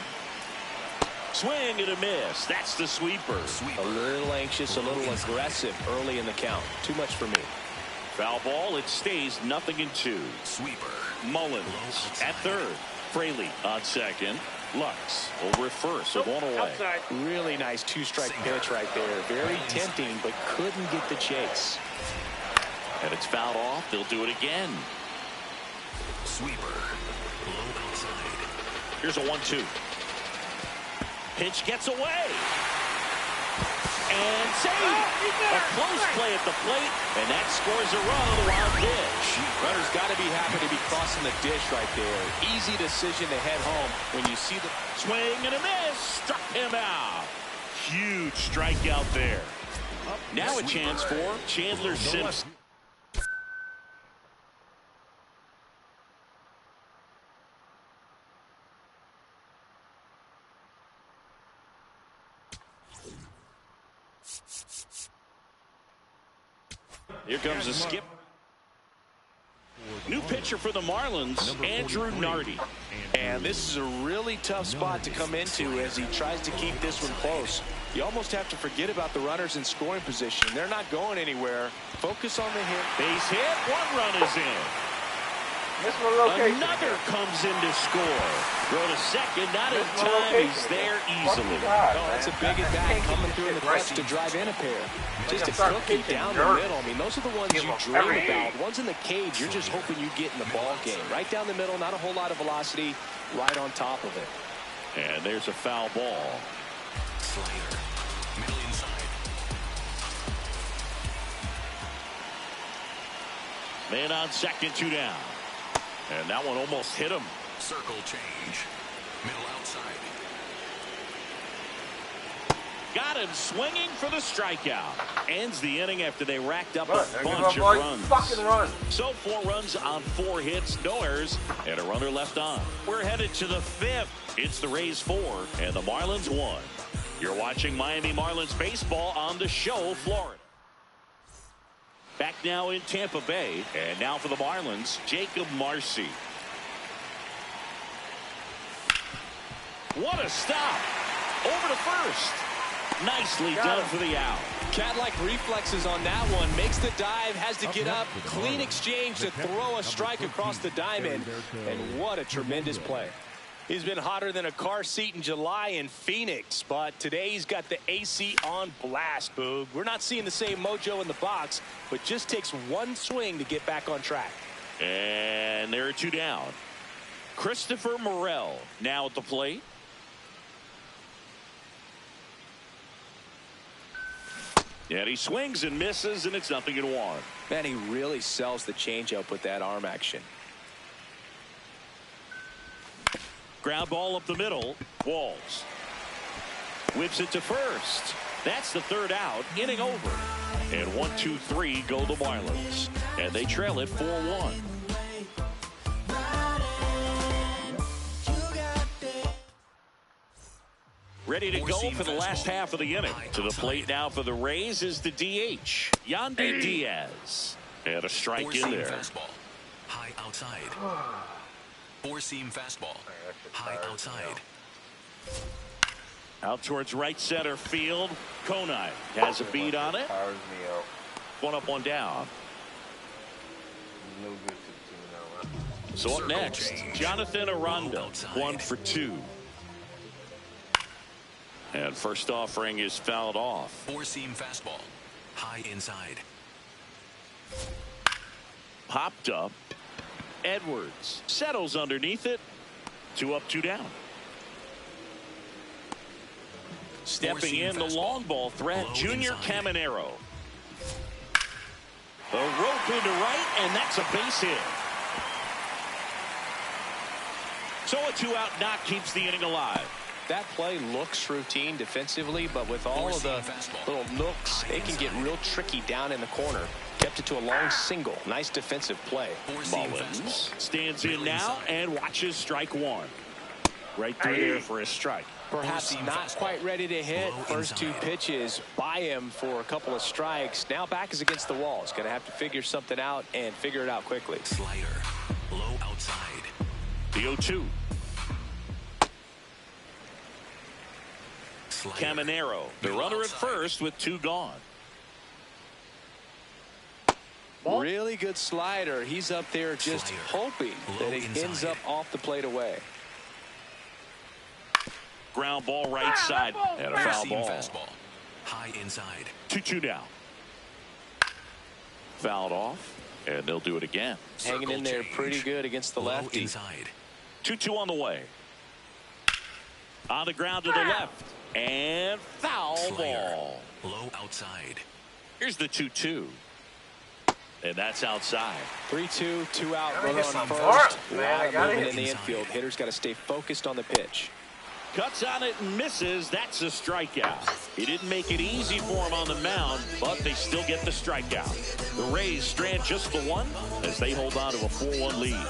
Swing and a miss. That's the sweeper. A little anxious, a little aggressive early in the count. Too much for me. Foul ball. It stays 0-2. Sweeper. Mullins at third. Fraley on second. Lux over at first, so 1 away. Outside. Really nice 2-strike pitch right there. Very tempting, but couldn't get the chase. And it's fouled off. They'll do it again. Sweeper. Low outside. Here's a 1-2. Pitch gets away. And saved. A close play at the plate, and that scores a run on the wild pitch. Runner's got to be happy to be crossing the dish right there. Easy decision to head home when you see the swing and a miss. Struck him out. Huge strikeout there. Now a chance for Chandler Simpson. Here comes a skip. New pitcher for the Marlins, Andrew Nardi. And this is a really tough spot to come into as he tries to keep this one close. You almost have to forget about the runners in scoring position. They're not going anywhere. Focus on the hit. Base hit. One run is in. Another comes in to score. Throw to second. Not in time. He's there easily. Oh, that's a big at bat coming through in the clutch to drive in a pair. Just a cookie down the middle. I mean, those are the ones you dream about. Ones in the cage, you're just hoping you get in the ball game. Right down the middle, not a whole lot of velocity, right on top of it. And there's a foul ball. Slider. Middle inside. Man on second, 2 down. And that one almost hit him. Circle change. Middle outside. Got him swinging for the strikeout. Ends the inning after they racked up a bunch of runs. So 4 runs on 4 hits, no errors, and a runner left on. We're headed to the 5th. It's the Rays 4 and the Marlins 1. You're watching Miami Marlins baseball on the show, Florida. Back now in Tampa Bay, and now for the Marlins, Jacob Marcy. What a stop! Over to first. Nicely done for the out. Cat-like reflexes on that one. Makes the dive, has to get up. Clean exchange to throw a strike across the diamond. And what a tremendous play. He's been hotter than a car seat in July in Phoenix, but today he's got the AC on blast, Boog. We're not seeing the same mojo in the box, but just takes one swing to get back on track. And there are 2 down. Christopher Morel now at the plate. And he swings and misses, and it's 0-1. Man, he really sells the changeup with that arm action. Ground ball up the middle. Walls. Whips it to first. That's the 3rd out. Inning over. And 1-2-3 go the Marlins. And they trail it 4-1. Ready to go for the last half of the inning. To the plate now for the Rays is the DH, Yandy Diaz. And a strike in there. Fastball. High outside. 4-seam fastball. High outside. Out towards right center field. Konai has a beat on it. One up, one down. So up next, Jonathan Aranda, 1 for 2. And first offering is fouled off. 4-seam fastball. High inside. Popped up. Edwards settles underneath it. 2 up, 2 down. Stepping in the long ball threat, Junior Caminero. The rope into right, and that's a base hit. So a 2-out knock keeps the inning alive. That play looks routine defensively, but with all of the little nooks, they can get real tricky down in the corner. Kept it to a long single. Nice defensive play. Mullins stands in now and watches strike 1. Right through there for a strike. Perhaps not quite ready to hit. First 2 pitches by him for a couple of strikes. Now back is against the wall. He's going to have to figure something out and figure it out quickly. Slider. Low outside. The 0-2. Caminero, the runner at first with 2 gone. Really good slider. He's up there just hoping that it ends up off the plate away. Ground ball right side and a foul ball. Fastball. High inside. 2-2 down. Fouled off, and they'll do it again. Hanging in there pretty good against the lefty. Inside. 2-2 on the way. On the ground to the left. And foul ball. Low outside. Here's the 2-2. And that's outside. 3-2, 2 out, runner on first. Moving in the infield. Hitter's got to stay focused on the pitch. Cuts on it and misses. That's a strikeout. He didn't make it easy for him on the mound, but they still get the strikeout. The Rays strand just the one as they hold on to a 4-1 lead.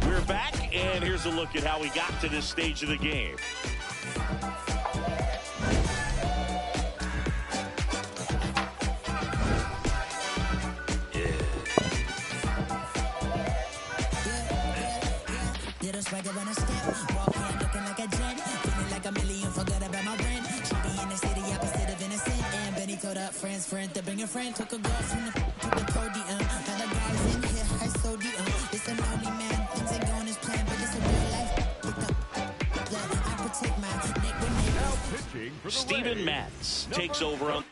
We're back, and here's a look at how we got to this stage of the game. Swagger when I step, walk in looking like a jet, feeling like a million, forgot about my rent. Should be in the city, opposite of innocent. And Benny told up friends, to bring a friend. Took a girl from the to the podium. Now the guys in here, I sodium. It's a lonely man, things ain't going as planned, but it's a real life. I protect my neck with neighbors. Steven Matz takes over on.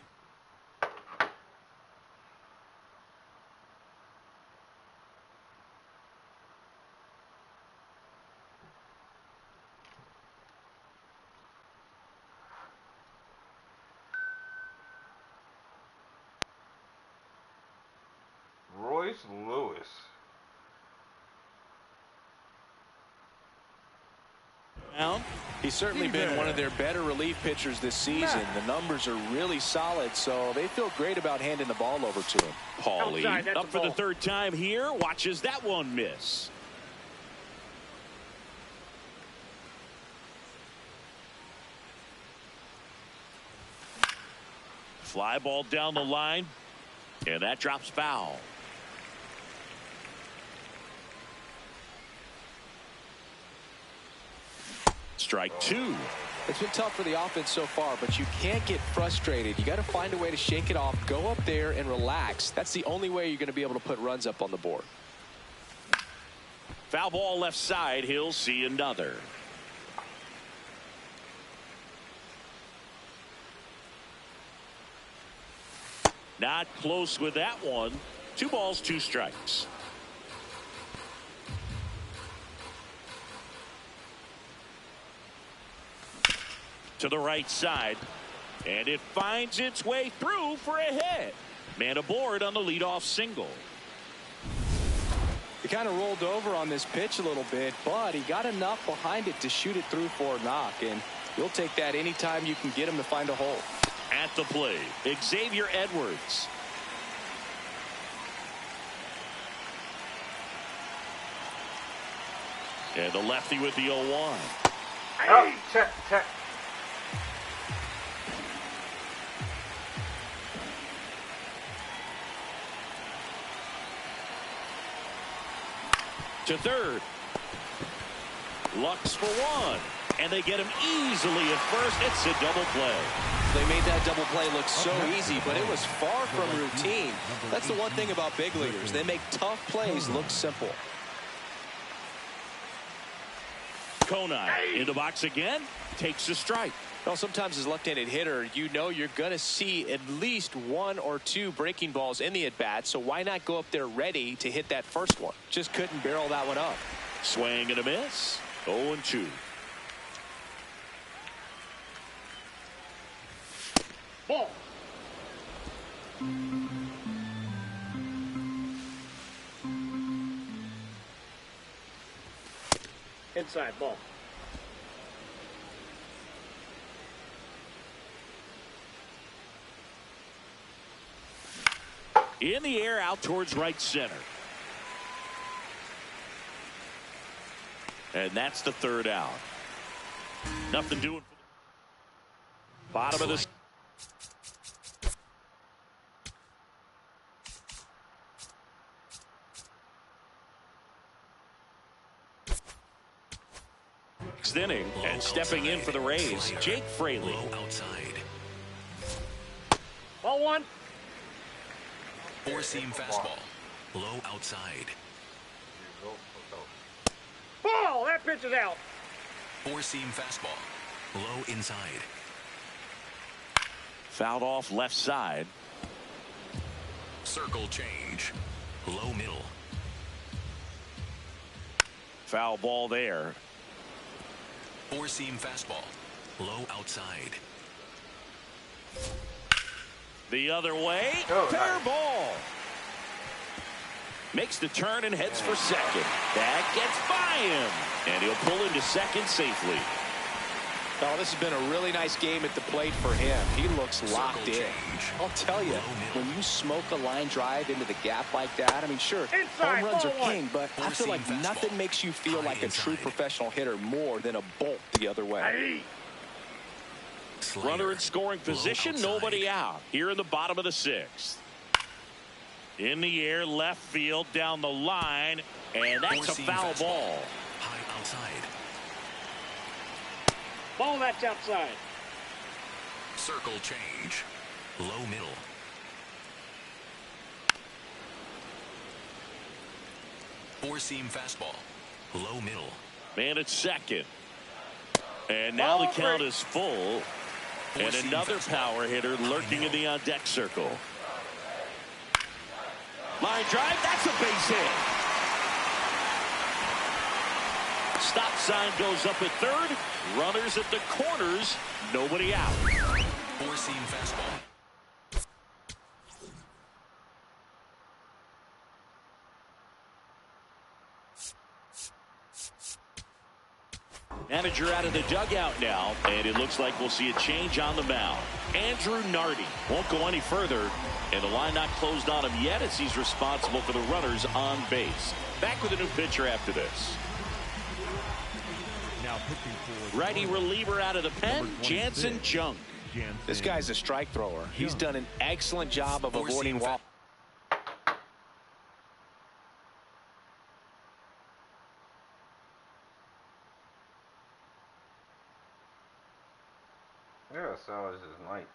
Lewis. He's certainly been one of their better relief pitchers this season. The numbers are really solid, so they feel great about handing the ball over to him. Paulie up for the third time here. Watches that one miss. Fly ball down the line, and that drops foul. Strike two. It's been tough for the offense so far, but you can't get frustrated. You got to find a way to shake it off, go up there and relax. That's the only way you're going to be able to put runs up on the board. Foul ball left side. He'll see another. Not close with that one. 2 balls, 2 strikes. To the right side, and it finds its way through for a hit. Man aboard on the leadoff single. He kind of rolled over on this pitch a little bit, but he got enough behind it to shoot it through for a knock, and you'll take that anytime you can get him to find a hole. At the plate, Xavier Edwards. And the lefty with the 0-1. Oh, check. To third. Lux for 1. And they get him easily at first. It's a double play. They made that double play look so easy, but it was far from routine. That's the one thing about big leaguers. They make tough plays look simple. Conine in the box again. Takes a strike. Well, sometimes as a left-handed hitter, you know you're going to see at least 1 or 2 breaking balls in the at-bat, so why not go up there ready to hit that first one? Just couldn't barrel that one up. Swing and a miss. 0-2. Ball. Inside ball. In the air out towards right center. And that's the third out. Nothing doing for the bottom of this. Next inning, and stepping in for the Rays, Jake Fraley. Low outside. Ball 1. 4-seam fastball. Low outside. Ball. That pitch is out. 4-seam fastball. Low inside. Fouled off left side. Circle change. Low middle. Foul ball there. 4-seam fastball. Low outside. The other way. Fair ball. Makes the turn and heads for second. That gets by him. And he'll pull into second safely. Oh, this has been a really nice game at the plate for him. He looks locked in. I'll tell you, when you smoke a line drive into the gap like that, I mean, sure, Inside, home runs are ball king, but I feel like nothing makes you feel like a true professional hitter more than a bolt the other way. Runner in scoring position, nobody out. Here in the bottom of the sixth. In the air, left field, down the line, and that's a foul ball. High outside. Ball, that's outside. Circle change. Low middle. Four-seam fastball. Low middle. Man at second. And now the count is full. And another power hitter lurking in the on-deck circle. Line drive, that's a base hit. Stop sign goes up at third. Runners at the corners. Nobody out. Four-seam fastball. Manager out of the dugout now, and it looks like we'll see a change on the mound. Andrew Nardi won't go any further, and the line not closed on him yet as he's responsible for the runners on base. Back with a new pitcher after this. Now pitching for Righty reliever out of the pen, Jansen Junk. This guy's a strike thrower. He's done an excellent job of avoiding walk. Yeah, so is his night.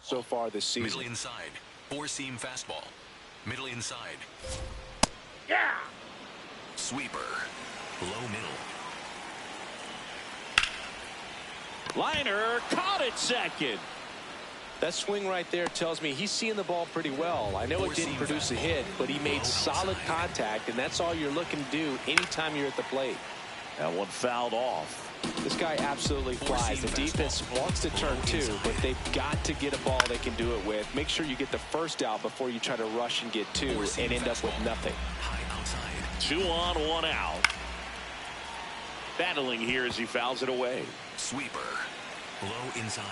so far this season. Middle inside. Four-seam fastball. Middle inside. Yeah! Sweeper. Low middle. Liner caught it second. That swing right there tells me he's seeing the ball pretty well. I know it didn't produce a hit, but he made solid contact, and that's all you're looking to do anytime you're at the plate. That one fouled off. This guy absolutely flies. The defense wants to turn two, but they've got to get a ball they can do it with. Make sure you get the first out before you try to rush and get two and end up with nothing. High outside. 2 on, 1 out. Battling here as he fouls it away. Sweeper. Low inside.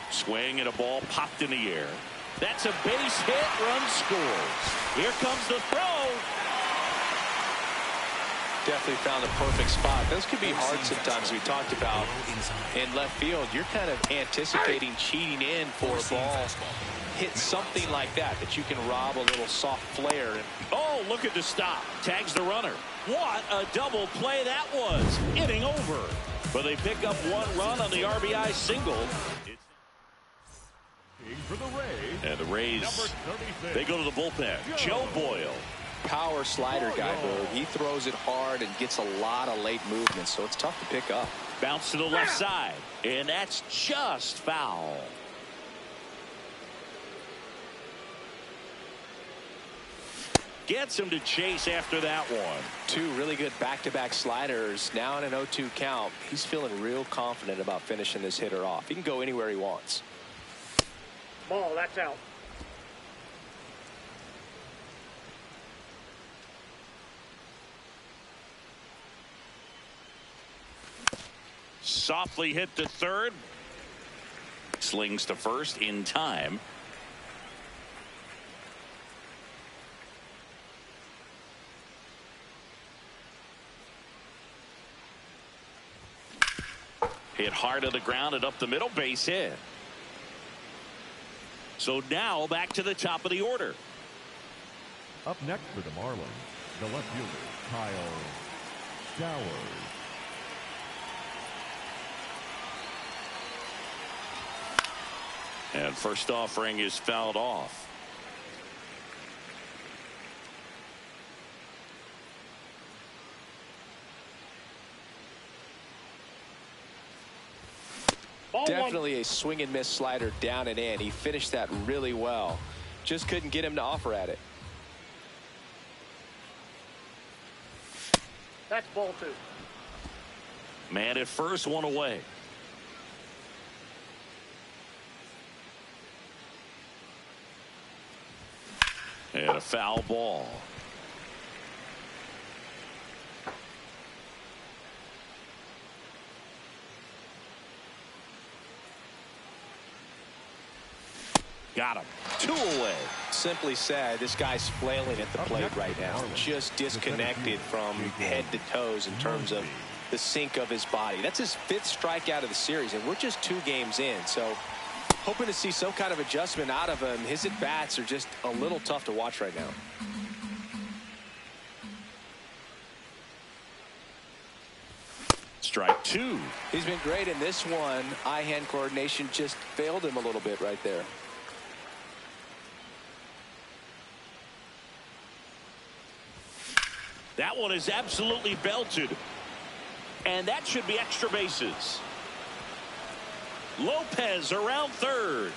Swing and a ball popped in the air. That's a base hit. Run scores. Here comes the throw. Definitely found the perfect spot. Those could be hard sometimes. We talked about in left field. You're kind of anticipating cheating in for a ball. Hit something like that you can rob a little soft flare. Oh, look at the stop. Tags the runner. What a double play that was. Inning over. But they pick up 1 run on the RBI single. For the Rays, And the Rays, number 36, they go to the bullpen. Joe Boyle. Power slider guy, Boog. He throws it hard and gets a lot of late movements, so it's tough to pick up. Bounce to the left side. And that's just foul. Gets him to chase after that one. 2 really good back-to-back sliders. Now in an 0-2 count. He's feeling real confident about finishing this hitter off. He can go anywhere he wants. Ball, that's out. Softly hit to third. Slings to first in time. Hit hard to the ground and up the middle. Base hit. So now back to the top of the order. Up next for the Marlins, the left fielder, Kyle Stowers. And first offering is fouled off. Ball Definitely a swing and miss slider down and in. He finished that really well. Just couldn't get him to offer at it. That's ball 2. Man at first, 1 away. And a foul ball. Got him. 2 away. Simply said, this guy's flailing at the plate right now. Just disconnected from head to toes in terms of the sink of his body. That's his 5th strikeout of the series, and we're just 2 games in. So hoping to see some kind of adjustment out of him. His at-bats are just a little tough to watch right now. Strike 2. He's been great in this one. Eye-hand coordination just failed him a little bit right there. That one is absolutely belted. And that should be extra bases. Lopez around third.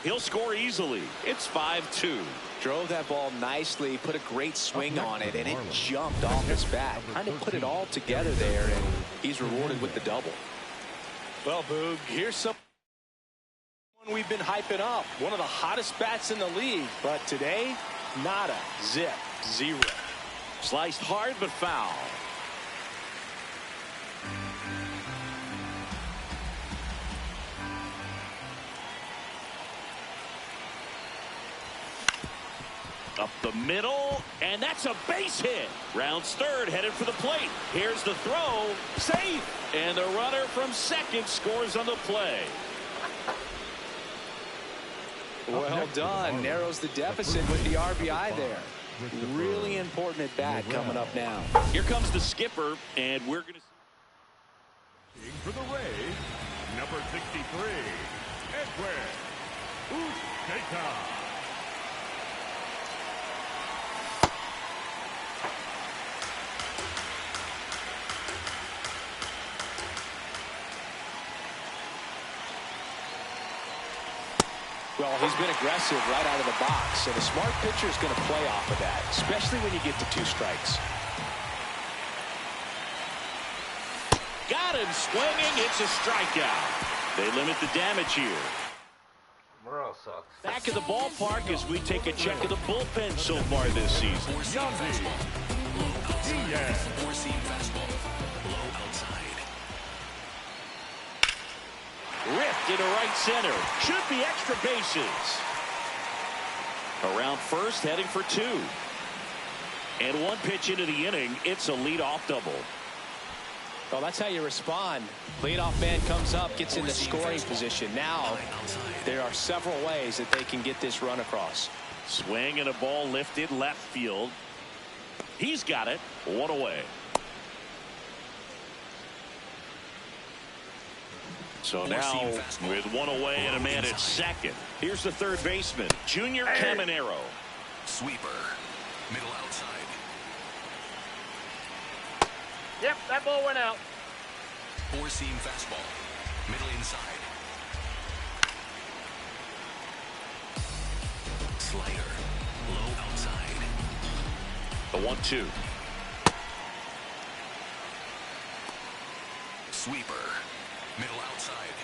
He'll score easily. It's 5-2. Drove that ball nicely, put a great swing on it, and it jumped off his bat. Kind of put it all together there, and he's rewarded with the double. Well, Boog, here's someone we've been hyping up. One of the hottest bats in the league. But today, nada, zip, 0. Sliced hard but foul. Up the middle, and that's a base hit. Rounds third, headed for the plate. Here's the throw, safe, and the runner from second scores on the play. Well done. Narrows the deficit with the RBI there. Really important at bat coming up now. Here comes the skipper, and we're going to For the Rays, number number 63, Edwin Usketa. Well, he's been aggressive right out of the box, and a smart pitcher is going to play off of that, especially when you get to 2 strikes. Got him swinging. It's a strikeout. They limit the damage here. Morale sucks. Back in the ballpark as we take a check of the bullpen so far this season. Four-seam fastball. Low outside. Ripped into right center. Should be extra bases. Around first, heading for 2. And 1 pitch into the inning. It's a leadoff double. Well, that's how you respond. Leadoff man comes up, gets in the scoring position. Now, there are several ways that they can get this run across. Swing and a ball lifted left field. He's got it. 1 away. So now, with 1 away and a man at second, here's the third baseman, Junior Caminero. Sweeper. Middle outside. Yep, that ball went out. Four-seam fastball. Middle inside. Slider. Low outside. The 1-2. Sweeper. Middle outside.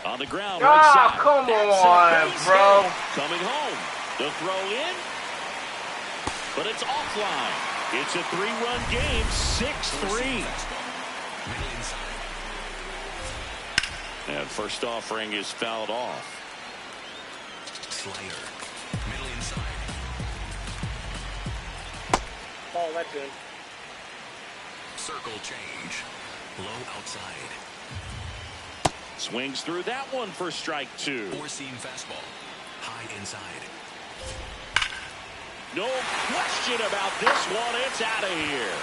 On the ground, right side. Come That's on, bro. Coming home. The throw in. But it's offline. It's a 3-run game, 6-3. Middle inside. And first offering is fouled off. Slider. Middle inside. Ball, that's in. Circle change. Low outside. Swings through that one for strike 2. Four-seam fastball. High inside. No question about this one. It's out of here.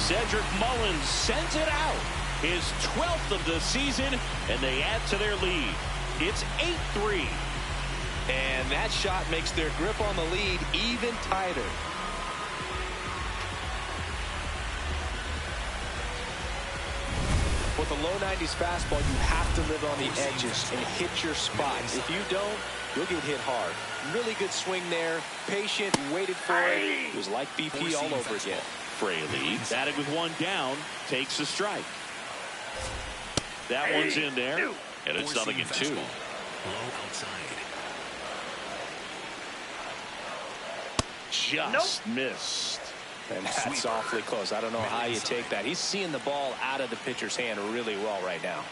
Cedric Mullins sends it out. His 12th of the season, and they add to their lead. It's 8-3. And that shot makes their grip on the lead even tighter. With a low 90s fastball, you have to live on the edges and hit your spot. If you don't, you'll get hit hard. Really good swing there. Patient, waited for it. It was like BP all over again. Fraley, batting with 1 down, takes a strike. That one's in there, and it's nothing in 2. Low outside. Just missed. And that's awfully close. I don't know how you take that. He's seeing the ball out of the pitcher's hand really well right now.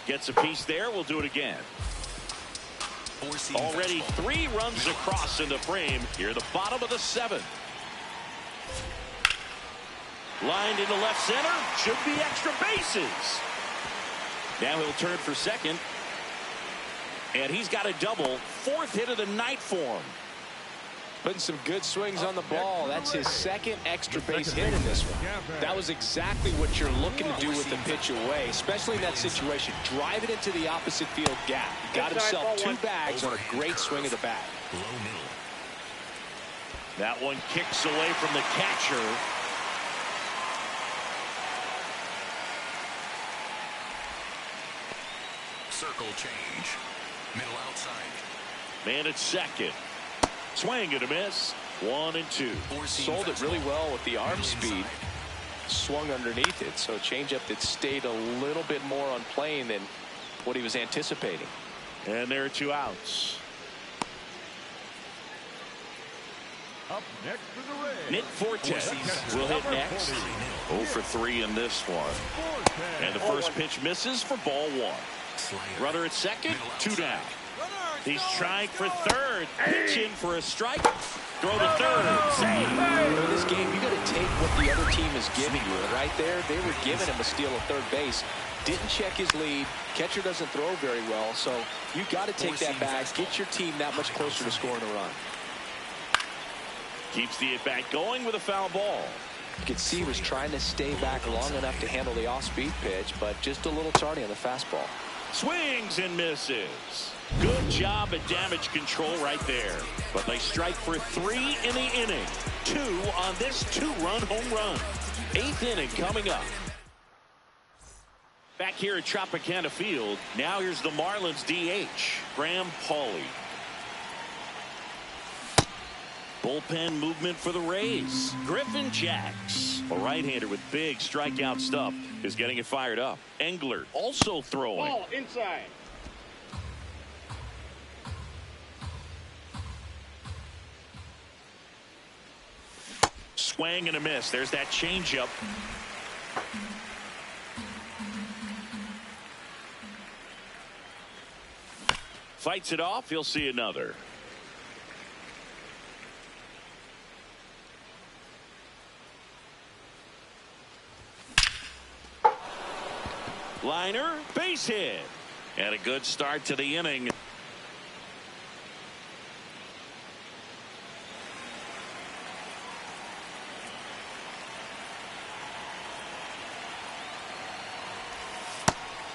Gets a piece there. We'll do it again. Already 3 runs across in the frame. Here, the bottom of the 7th. Lined into left center. Should be extra bases. Now he'll turn for second. And he's got a double. 4th hit of the night for him. Putting some good swings on the ball. That's his 2nd extra base hit in this one. That was exactly what you're looking to do with the pitch away, especially in that situation. Drive it into the opposite field gap. He got himself 2 bags on a great swing of the bat. Low middle. That one kicks away from the catcher. Circle change. Middle outside. Man at second. Swing and a miss. 1 and 2. Sold it really well with the arm speed. Swung underneath it. So changeup that stayed a little bit more on plane than what he was anticipating. And there are 2 outs. Up next for the Rays, Nick Fortes will hit next. 0 for 3 in this one. And the first pitch misses for ball 1. Runner at second, 2 down. He's trying for third. Pitch in for a strike. Throw to third. Save. In this game, you got to take what the other team is giving you. And right there, they were giving him a steal at third base. Didn't check his lead. Catcher doesn't throw very well. So you got to take that back. Get your team that much closer to scoring a run. Keeps the at-bat going with a foul ball. You could see he was trying to stay back long enough to handle the off-speed pitch, but just a little tardy on the fastball. Swings and misses. Good job at damage control right there. But they strike for 3 in the inning. 2 on this 2-run home run. 8th inning coming up. Back here at Tropicana Field. Now here's the Marlins DH, Graham Pauley. Bullpen movement for the Rays. Griffin Jacks, a right-hander with big strikeout stuff, is getting it fired up. Engler also throwing. Ball inside. Swing and a miss. There's that changeup. Fights it off. He'll see another. Liner, base hit. And a good start to the inning.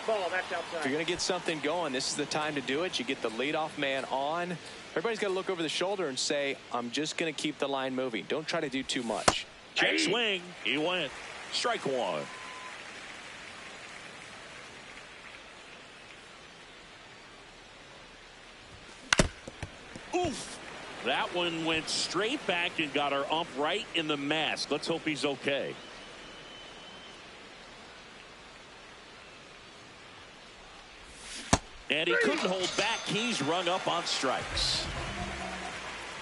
Ball, that's outside. If you're going to get something going, this is the time to do it. You get the leadoff man on. Everybody's got to look over the shoulder and say, I'm just going to keep the line moving. Don't try to do too much. Check swing. He went. Strike one. Oof. That one went straight back and got our ump right in the mask. Let's hope he's okay. And he couldn't hold back. He's rung up on strikes.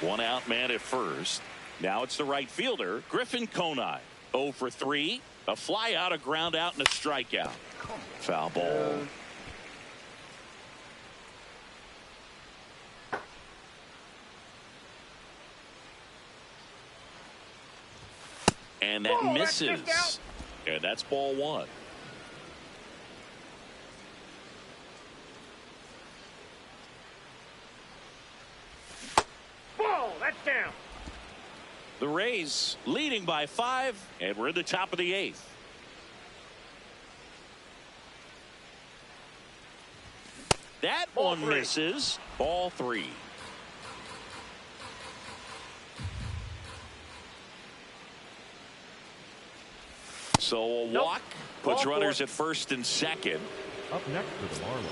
1 out man at first. Now it's the right fielder, Griffin Conine. 0 for 3. A fly out, a ground out, and a strikeout. Foul ball. And that misses. And that's ball 1. Ball, that's down. The Rays leading by 5, and we're in the top of the 8th. That Ball one 3. misses. Ball 3. So a walk puts Ball runners 4. at first and second. Up next for the Marlins,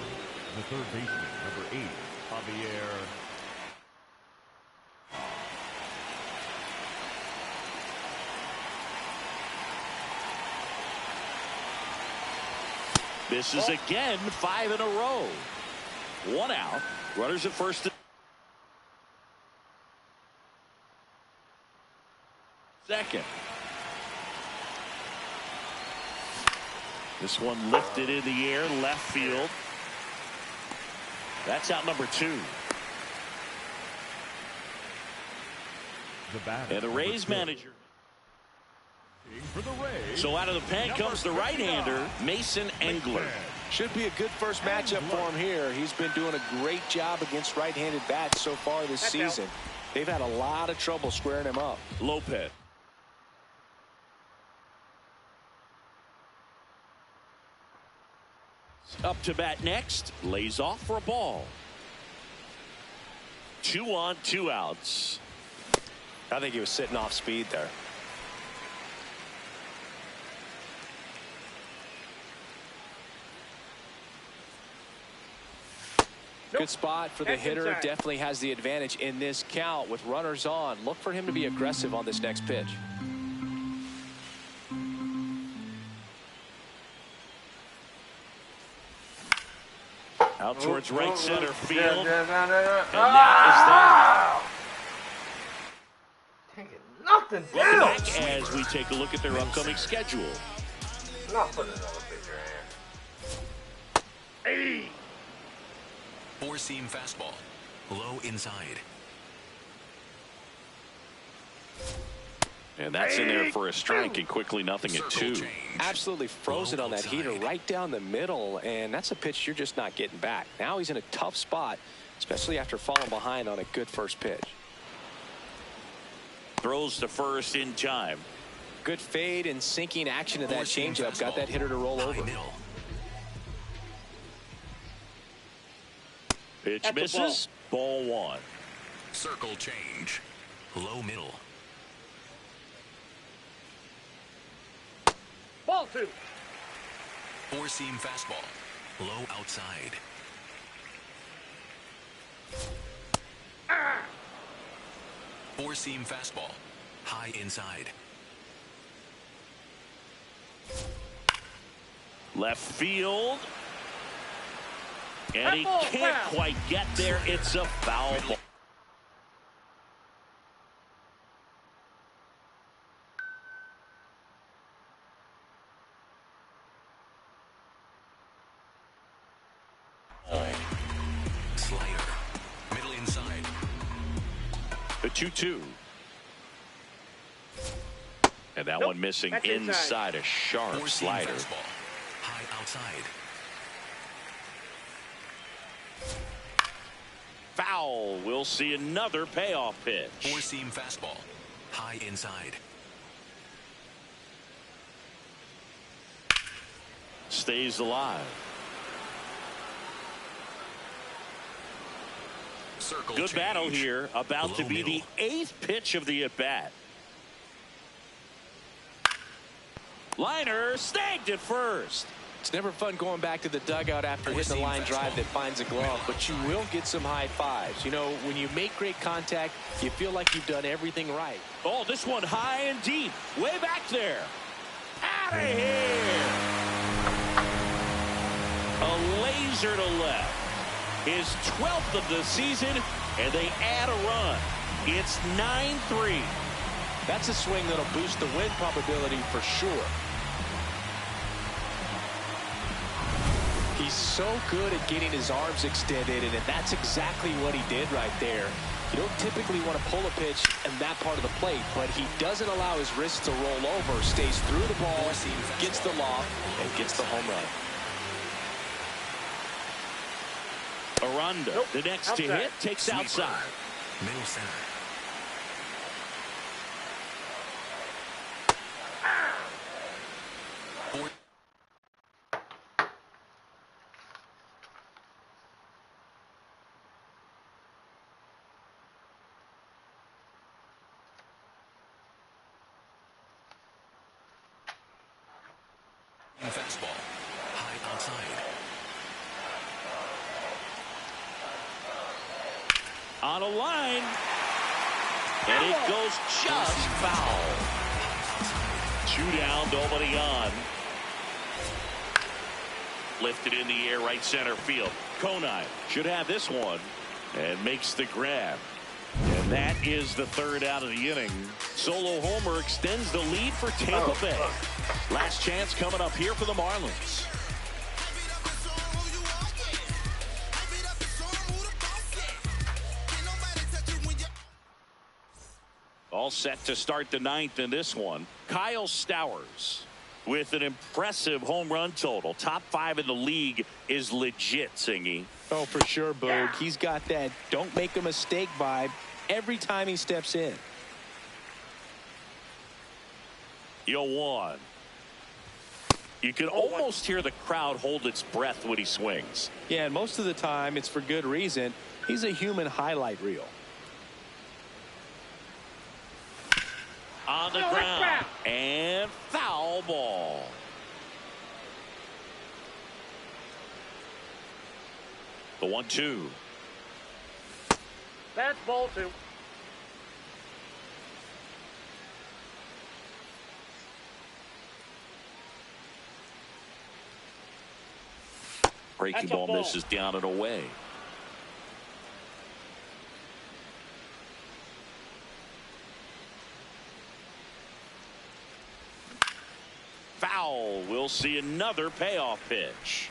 the third baseman, number 8, Javier. This is again 5 in a row. 1 out. Runners at first and second. This one lifted in the air, left field. That's out number 2. The batter, And the Rays number 2. manager. For the Rays, So out of the pen comes the right-hander, Mason Engler. Should be a good first matchup for him here. He's been doing a great job against right-handed bats so far this season. They've had a lot of trouble squaring him up. Lopez. Up to bat next. Lays off for a ball. 2 on, 2 outs. I think he was sitting off speed there. Good spot for the That's hitter. inside. Definitely has the advantage in this count with runners on. Look for him to be aggressive on this next pitch. Out towards right center field. And that is that. Taking nothing Welcome down. back as we take a look at their upcoming schedule. Not putting another picture in. Hey. 4-seam fastball. Low inside. And that's in there for a strike, and quickly nothing at 2. Change. Absolutely frozen on that heater right down the middle, and that's a pitch you're just not getting back. Now he's in a tough spot, especially after falling behind on a good first pitch. Throws to first in time. Good fade and sinking action of that Four-seam changeup. Got fastball. that hitter to roll High over. middle. Pitch That's a misses. Ball one. Circle change. Low middle. Ball two. Four-seam fastball. Low outside. Four-seam fastball. High inside. Left field. And he That ball can't foul. quite get there. It's a foul ball. Slider. Middle inside. The 2-2. And that Nope. one missing That's inside. inside a sharp Four-seam slider. fastball. High outside. Foul. We'll see another payoff pitch. Four-seam fastball. High inside. Stays alive. Circle Good change. battle here. About to Low be the middle. 8th pitch of the at-bat. Liner snagged at first. It's never fun going back to the dugout after hitting a Four-seam line drive fastball. that finds a glove, but you will get some high fives. You know, when you make great contact, you feel like you've done everything right. Oh, this one high and deep. Way back there. Out of here. A laser to left. His 12th of the season, and they add a run. It's 9-3. That's a swing that'll boost the win probability for sure. He's so good at getting his arms extended, and that's exactly what he did right there. You don't typically want to pull a pitch in that part of the plate, but he doesn't allow his wrists to roll over, stays through the ball, gets the loft, and gets the home run. Aranda, Nope. the next to Outside. hit, takes Sweeper. outside. Middle center. Four. Fastball. High outside. On a line. And it goes just foul. 2 down, nobody on. Lifted in the air, right center field. Konai should have this one and makes the grab. And that is the 3rd out of the inning. Solo homer extends the lead for Tampa Bay. Last chance coming up here for the Marlins. All set to start the 9th in this one. Kyle Stowers with an impressive home run total. Top 5 in the league is legit, Singy. Oh, for sure, Boog. He's got that don't make a mistake vibe every time he steps in. 0-1. You can almost hear the crowd hold its breath when he swings. Yeah, and most of the time it's for good reason. He's a human highlight reel. On the Oh, ground. that's And foul ball. The 1-2. That's ball two. Breaking That's a ball ball. misses down and away. Foul. We'll see another payoff pitch.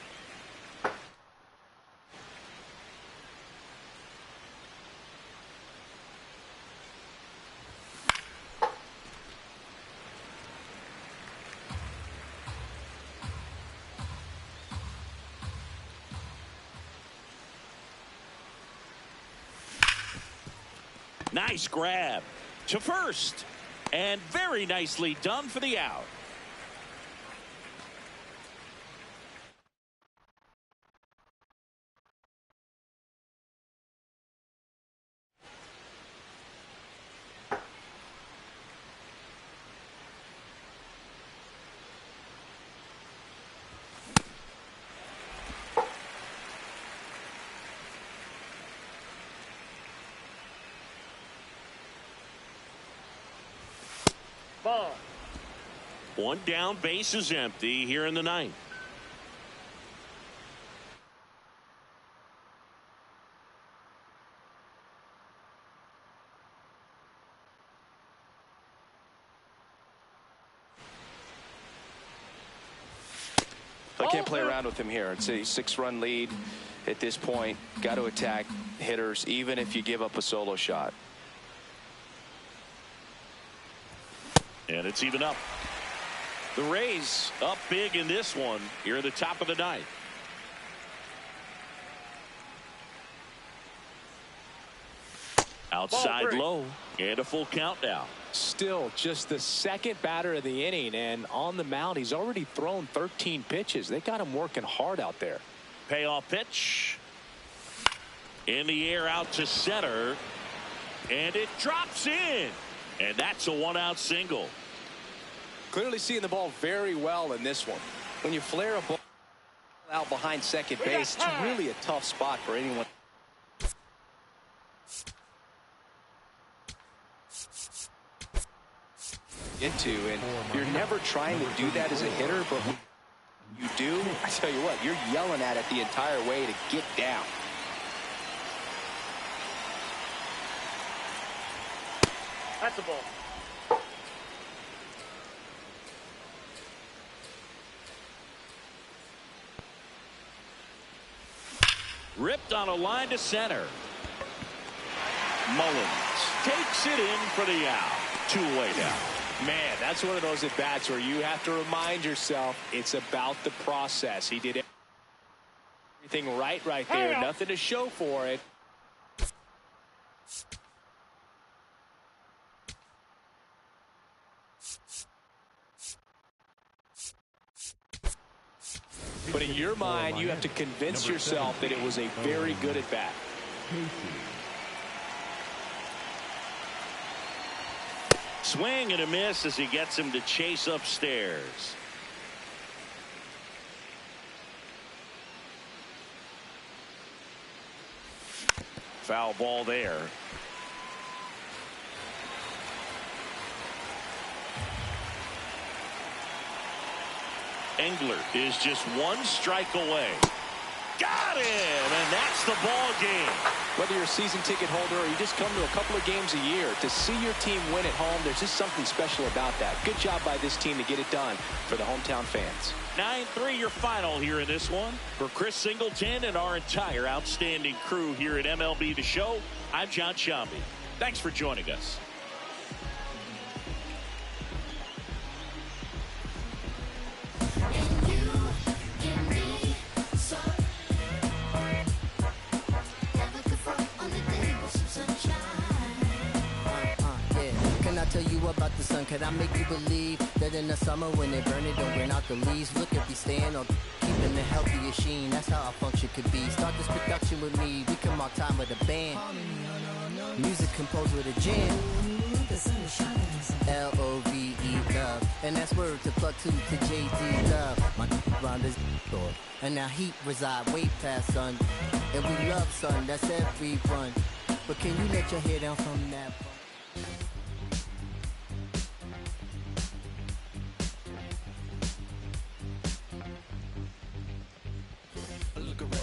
Nice grab. to first. And very nicely done for the out. Ball. One down, base is empty here in the ninth. I can't play around with him here. It's a 6-run lead at this point. Got to attack hitters even if you give up a solo shot. And it's even up. The Rays up big in this one here at the top of the ninth. Outside low and a full count now. Still just the second batter of the inning, and on the mound he's already thrown 13 pitches. They got him working hard out there. Payoff pitch in the air out to center, and it drops in, and that's a 1-out single. Clearly seeing the ball very well in this one. When you flare a ball out behind second base, it's really a tough spot for anyone. Into, and you're never trying to do that as a hitter, but when you do, I tell you what, you're yelling at it the entire way to get down. That's a ball. Ripped on a line to center. Mullins takes it in for the out. 2-away now. Man, that's one of those at-bats where you have to remind yourself it's about the process. He did everything right there. Nothing to show for it. But in your mind, you have to convince yourself that it was a very good at-bat. Swing and a miss as he gets him to chase upstairs. Foul ball there. Engler is just one strike away. Got him, and that's the ball game. Whether you're a season ticket holder or you just come to a couple of games a year, to see your team win at home, there's just something special about that. Good job by this team to get it done for the hometown fans. 9-3 your final here in this one. For Chris Singleton and our entire outstanding crew here at MLB The Show, I'm John Shambi. Thanks for joining us. Tell you about the sun, can I make you believe that in the summer when they burn it, don't burn out the leaves? Look at me staying on keeping the healthy sheen. That's how our function could be. Start this production with me, we come all time with a band. Music composed with a jam. L-O-V-E, love. And that's word to plug to JD, love. My round is door. And now heat reside way past sun. And we love sun, that's everyone. But can you let your hair down from that point?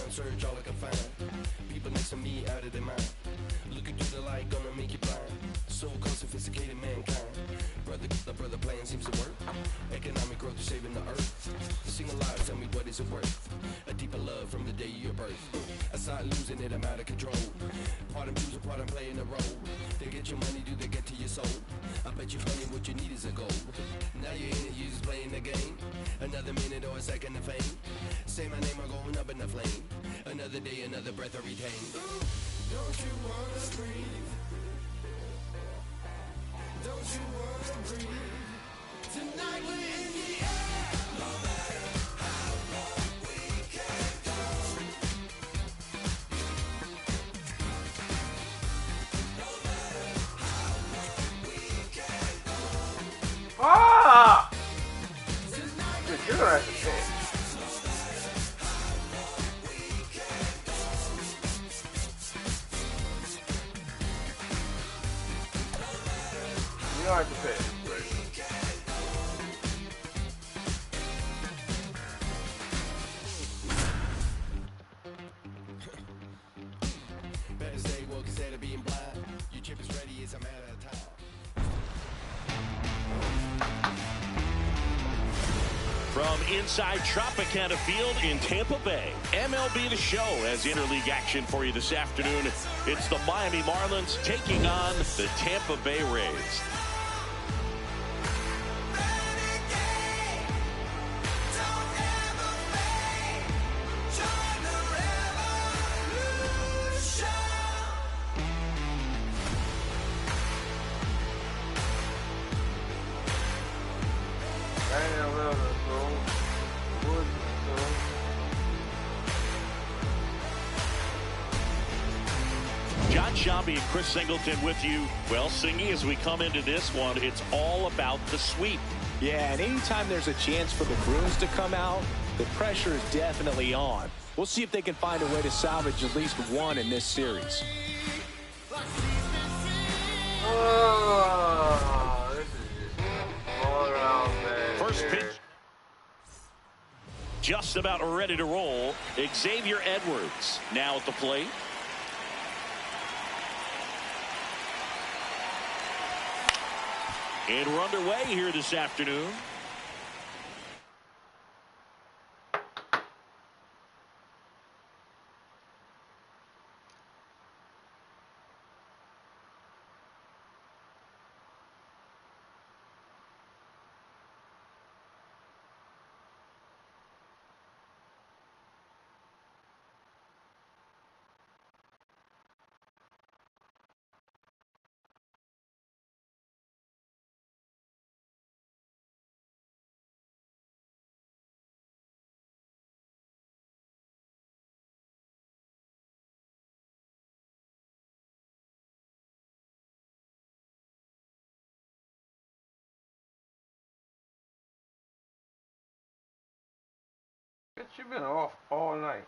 Search all I can find. People next to me out of their mind. Looking through the light, gonna make you blind. So called sophisticated mankind. Brother plan seems to work. Economic growth is saving the earth. Sing aloud, tell me what is it worth. A deeper love from the day of your birth. I start losing it, I'm out of control. Part I'm choosing, part I'm playing a role. They get your money, do they get to your soul? I bet you honey, what you need is a goal. Now you're in it, you just playing the game. Another minute or a second of fame. Say my name, I'm going up in the flame. Another day, another breath I retain. Don't you wanna breathe? Ah! Dude, you're gonna have to pay. You don't have to pay. Better stay woke instead of being blind. Your chip is ready, it's a matter of time. From inside Tropicana Field in Tampa Bay, MLB The Show has interleague action for you this afternoon. It's the Miami Marlins taking on the Tampa Bay Rays. John Shambi and Chris Singleton with you. Well, Singy, as we come into this one, it's all about the sweep. Yeah, and anytime there's a chance for the Bruins to come out, the pressure is definitely on. We'll see if they can find a way to salvage at least one in this series. Oh, this is just all around bad. First pitch. Just about ready to roll. Xavier Edwards now at the plate. And we're underway here this afternoon. Bitch, you've been off all night.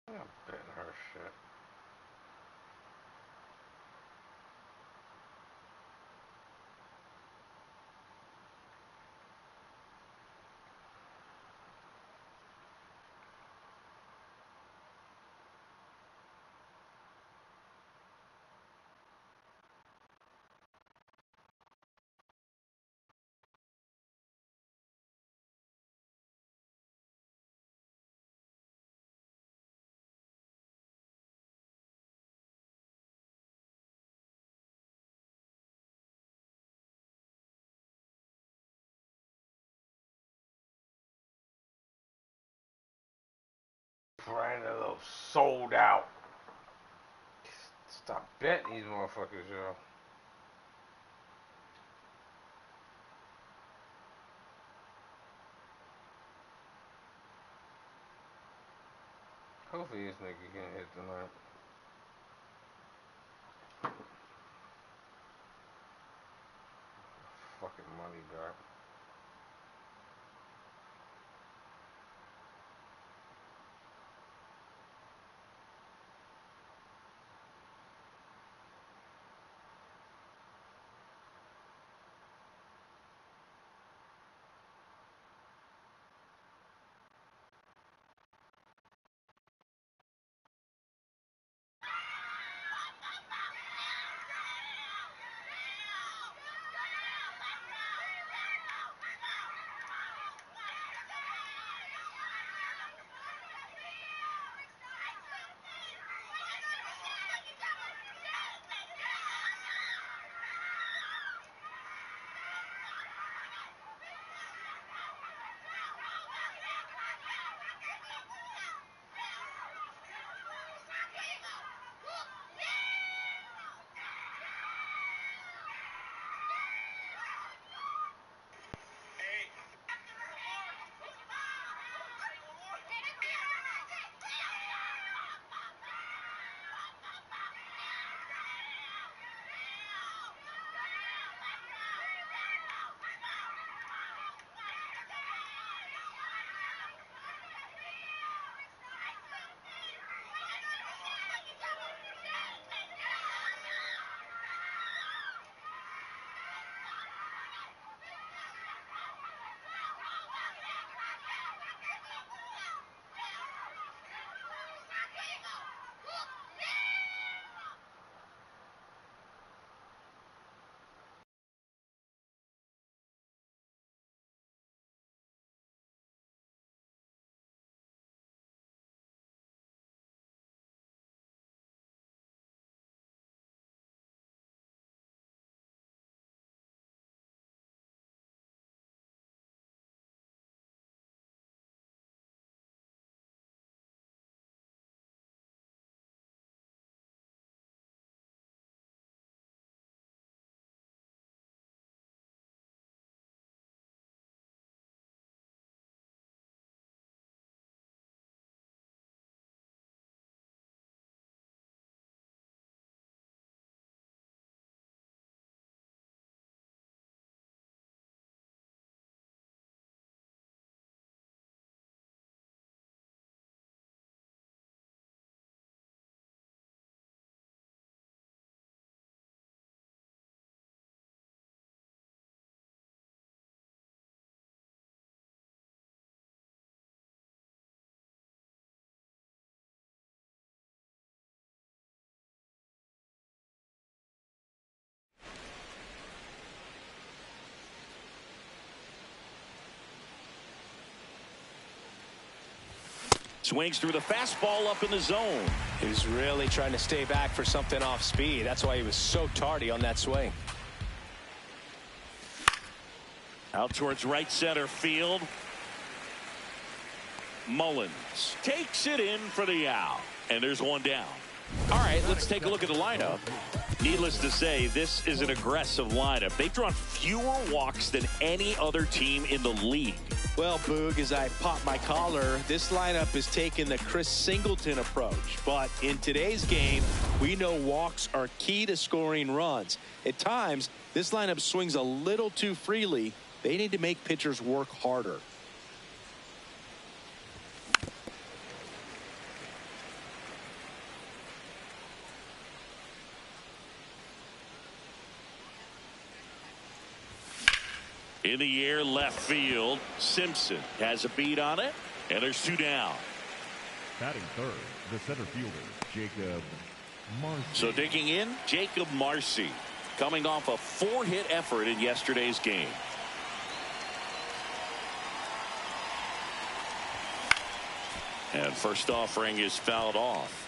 I'm betting her shit. Brian, a little sold out. Stop betting these motherfuckers, yo. Hopefully this nigga can hit tonight. Fucking money back. Swings through the fastball up in the zone. He was really trying to stay back for something off speed. That's why he was so tardy on that swing. Out towards right center field. Mullins takes it in for the out. And there's one down. All right, let's take a look at the lineup. Needless to say, this is an aggressive lineup. They've drawn fewer walks than any other team in the league. Well, Boog, as I pop my collar, this lineup is taking the Chris Singleton approach. But in today's game, we know walks are key to scoring runs. At times, this lineup swings a little too freely. They need to make pitchers work harder. In the air, left field. Simpson has a beat on it, and there's two down. Batting third, the center fielder, Jacob Marcy. So digging in, Jacob Marcy, coming off a 4-hit effort in yesterday's game. And first offering is fouled off.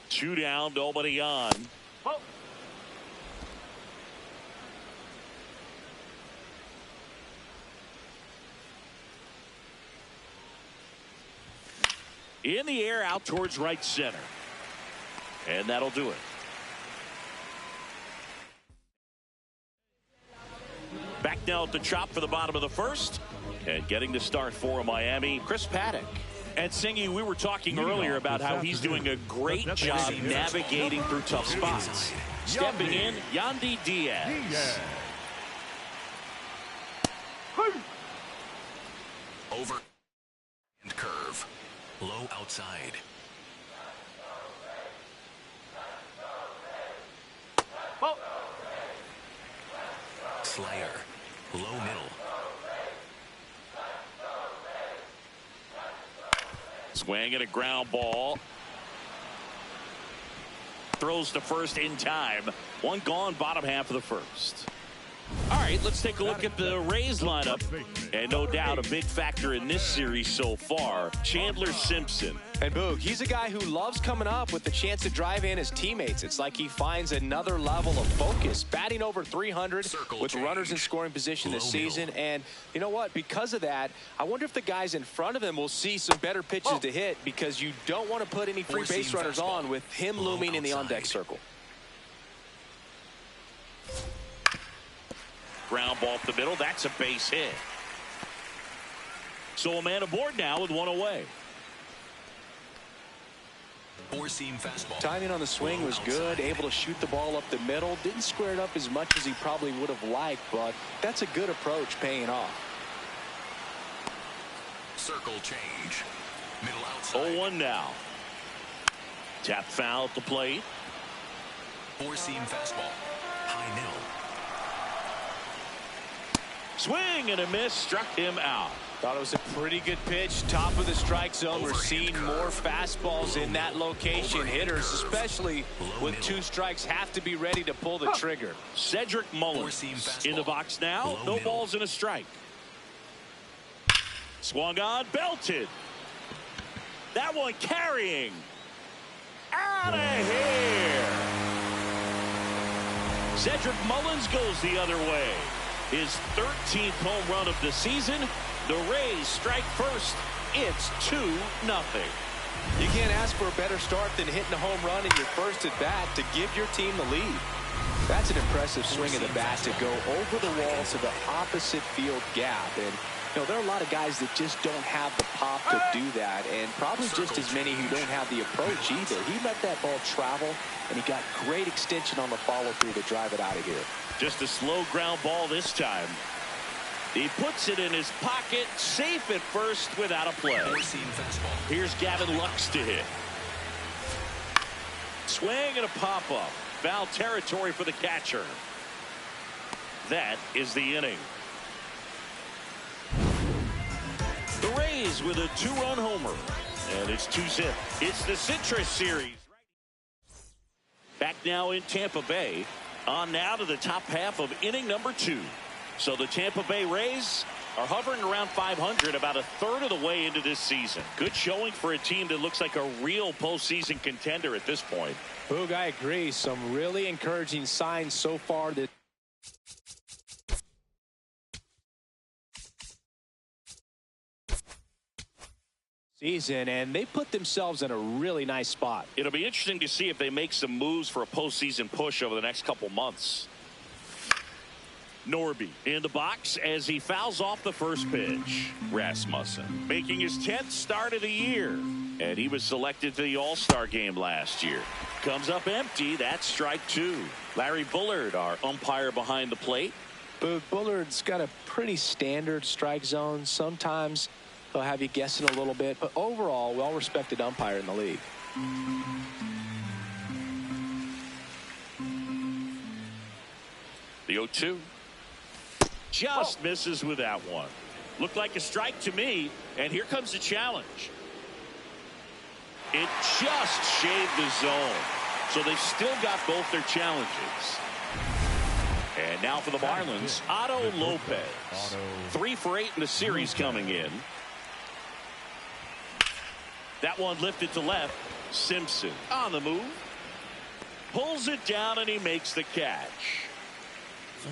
Two down, nobody on. Oh. In the air, out towards right center. And that'll do it. Back now at the chop for the bottom of the first. And getting the start for Miami, Chris Paddock. And Singy, we were talking earlier about how he's doing a great job navigating through tough spots. Stepping in, Yandy Diaz. Over and curve. Low outside. Oh. Slider. Low middle. Swing and a ground ball. Throws to first in time. One gone, bottom half of the first. All right, let's take a look at the Rays lineup. And no doubt a big factor in this series so far, Chandler Simpson. And Boog, he's a guy who loves coming up with the chance to drive in his teammates. It's like he finds another level of focus. Batting over 300 with runners in scoring position this season. And you know what? Because of that, I wonder if the guys in front of him will see some better pitches to hit, because you don't want to put any free base runners on with him looming in the on-deck circle. Ground ball up the middle. That's a base hit. So a man aboard now with one away. Four-seam fastball. Timing on the swing was good. Able to shoot the ball up the middle. Didn't square it up as much as he probably would have liked, but that's a good approach, paying off. Circle change. Middle outside. 0-1 now. Tap foul at the plate. Four-seam fastball. High middle. Swing and a miss, struck him out. Thought it was a pretty good pitch. Top of the strike zone. We're seeing more fastballs in that location. Hitters, especially with two strikes, have to be ready to pull the trigger. Cedric Mullins in the box now. No balls and a strike. Swung on, belted. That one carrying. Out of here. Cedric Mullins goes the other way. His 13th home run of the season. The Rays strike first. It's 2-0. You can't ask for a better start than hitting a home run in your first at bat to give your team the lead. That's an impressive swing of the bat to go over the wall to the opposite field gap. And you know, there are a lot of guys that just don't have the pop to do that, and probably just as many who don't have the approach either. He let that ball travel, and he got great extension on the follow-through to drive it out of here. Just a slow ground ball this time. He puts it in his pocket, safe at first without a play. Here's Gavin Lux to hit. Swing and a pop-up. Foul territory for the catcher. That is the inning. The Rays with a 2-run homer. And it's 2-zip. It's the Citrus Series. Back now in Tampa Bay. On now to the top half of inning number 2. So the Tampa Bay Rays are hovering around 500, about a third of the way into this season. Good showing for a team that looks like a real postseason contender at this point. Boog, I agree. Some really encouraging signs so far that season, and they put themselves in a really nice spot. It'll be interesting to see if they make some moves for a postseason push over the next couple months. Norby in the box as he fouls off the first pitch. Rasmussen making his 10th start of the year, and he was selected to the All-Star game last year. Comes up empty. That's strike 2. Larry Bullard, our umpire behind the plate. Boog, Bullard's got a pretty standard strike zone. Sometimes he'll have you guessing a little bit, but overall, well-respected umpire in the league. The 0-2. Just misses with that one. Looked like a strike to me, and here comes the challenge. It just shaved the zone, so they've still got both their challenges. And now for the Marlins, Otto Lopez. 3 for 8 in the series coming in. That one lifted to left. Simpson on the move. Pulls it down, and he makes the catch.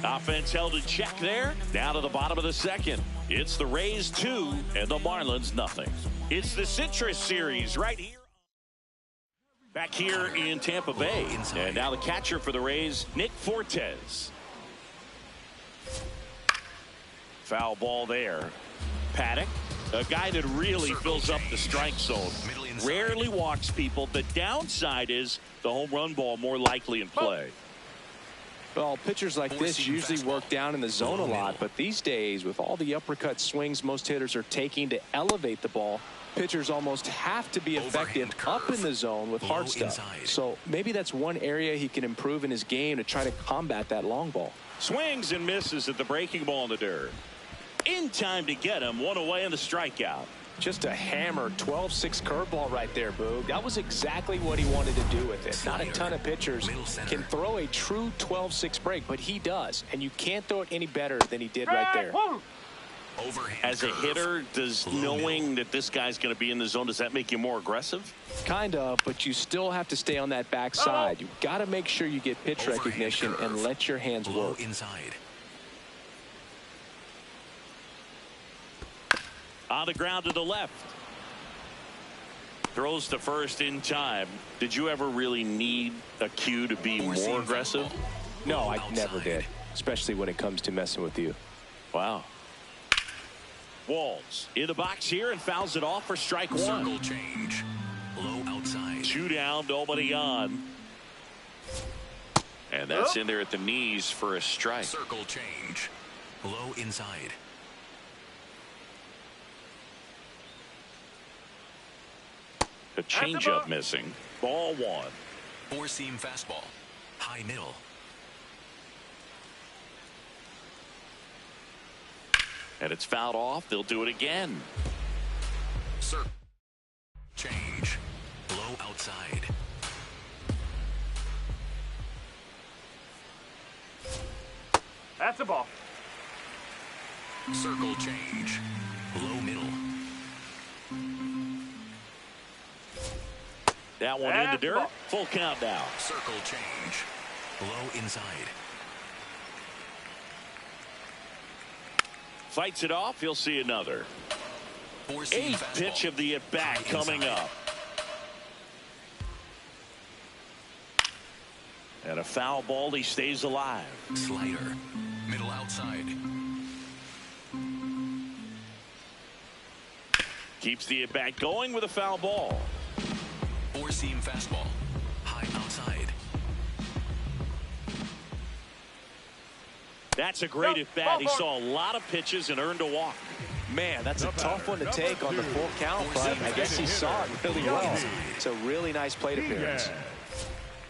Offense held in check there. Now to the bottom of the second. It's the Rays 2 and the Marlins nothing. It's the Citrus Series right here. Back here in Tampa Bay. And now the catcher for the Rays, Nick Fortes. Foul ball there. Paddock, a guy that really fills up the strike zone. Rarely walks people. The downside is the home run ball more likely in play. Well, pitchers like this usually work down in the zone a lot, but these days, with all the uppercut swings most hitters are taking to elevate the ball, pitchers almost have to be effective up in the zone with hard stuff. So maybe that's one area he can improve in his game to try to combat that long ball. Swings and misses at the breaking ball in the dirt. In time to get him. One away in the strikeout. Just a hammer 12-6 curveball right there, Boog. That was exactly what he wanted to do with it. Not a ton of pitchers can throw a true 12-6 break, but he does. And you can't throw it any better than he did right there. As a hitter, does knowing that this guy's going to be in the zone, does that make you more aggressive? Kind of, but you still have to stay on that backside. You've got to make sure you get pitch recognition and let your hands work. Inside. On the ground to the left. Throws to first in time. Did you ever really need a cue to be more aggressive? No, I never did, especially when it comes to messing with you. Wow. Walls in the box here and fouls it off for strike 1. Circle change. Low outside. 2 down, nobody on. And that's in there at the knees for a strike. Circle change. Low inside. A changeup missing. Ball 1. 4-seam fastball. High middle. And it's fouled off. They'll do it again. Circle change. Low outside. That's a ball. Circle change. Low middle. That one in the dirt. Full count now. Circle change. Low inside. Fights it off. He'll see another. 8th pitch of the at-bat coming up. And a foul ball. He stays alive. Slider. Middle outside. Keeps the at-bat going with a foul ball. 4-seam fastball. High outside. That's a great at-bat. He saw a lot of pitches and earned a walk. Man, that's a tough one to take on the full count, but I guess he saw it really well. It's a really nice plate appearance.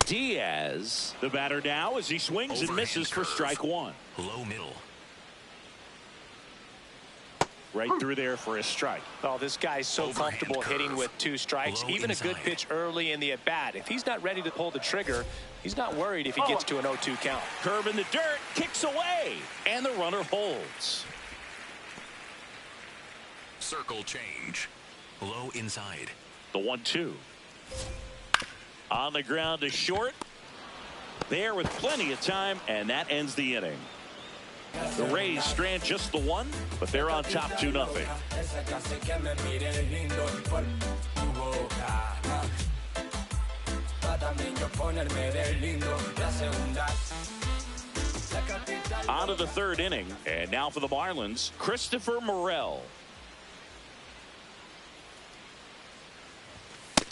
Diaz, the batter now, as he swings and misses for strike 1. Low middle. Right through there for a strike. Oh, this guy's so comfortable hitting with 2 strikes. Even a good pitch early in the at-bat. If he's not ready to pull the trigger, he's not worried if he gets to an 0-2 count. Curve in the dirt, kicks away, and the runner holds. Circle change. Low inside. The 1-2. On the ground to short. There with plenty of time, and that ends the inning. The Rays strand just the 1, but they're on top 2-0. On to the 3rd inning, and now for the Marlins, Christopher Morel.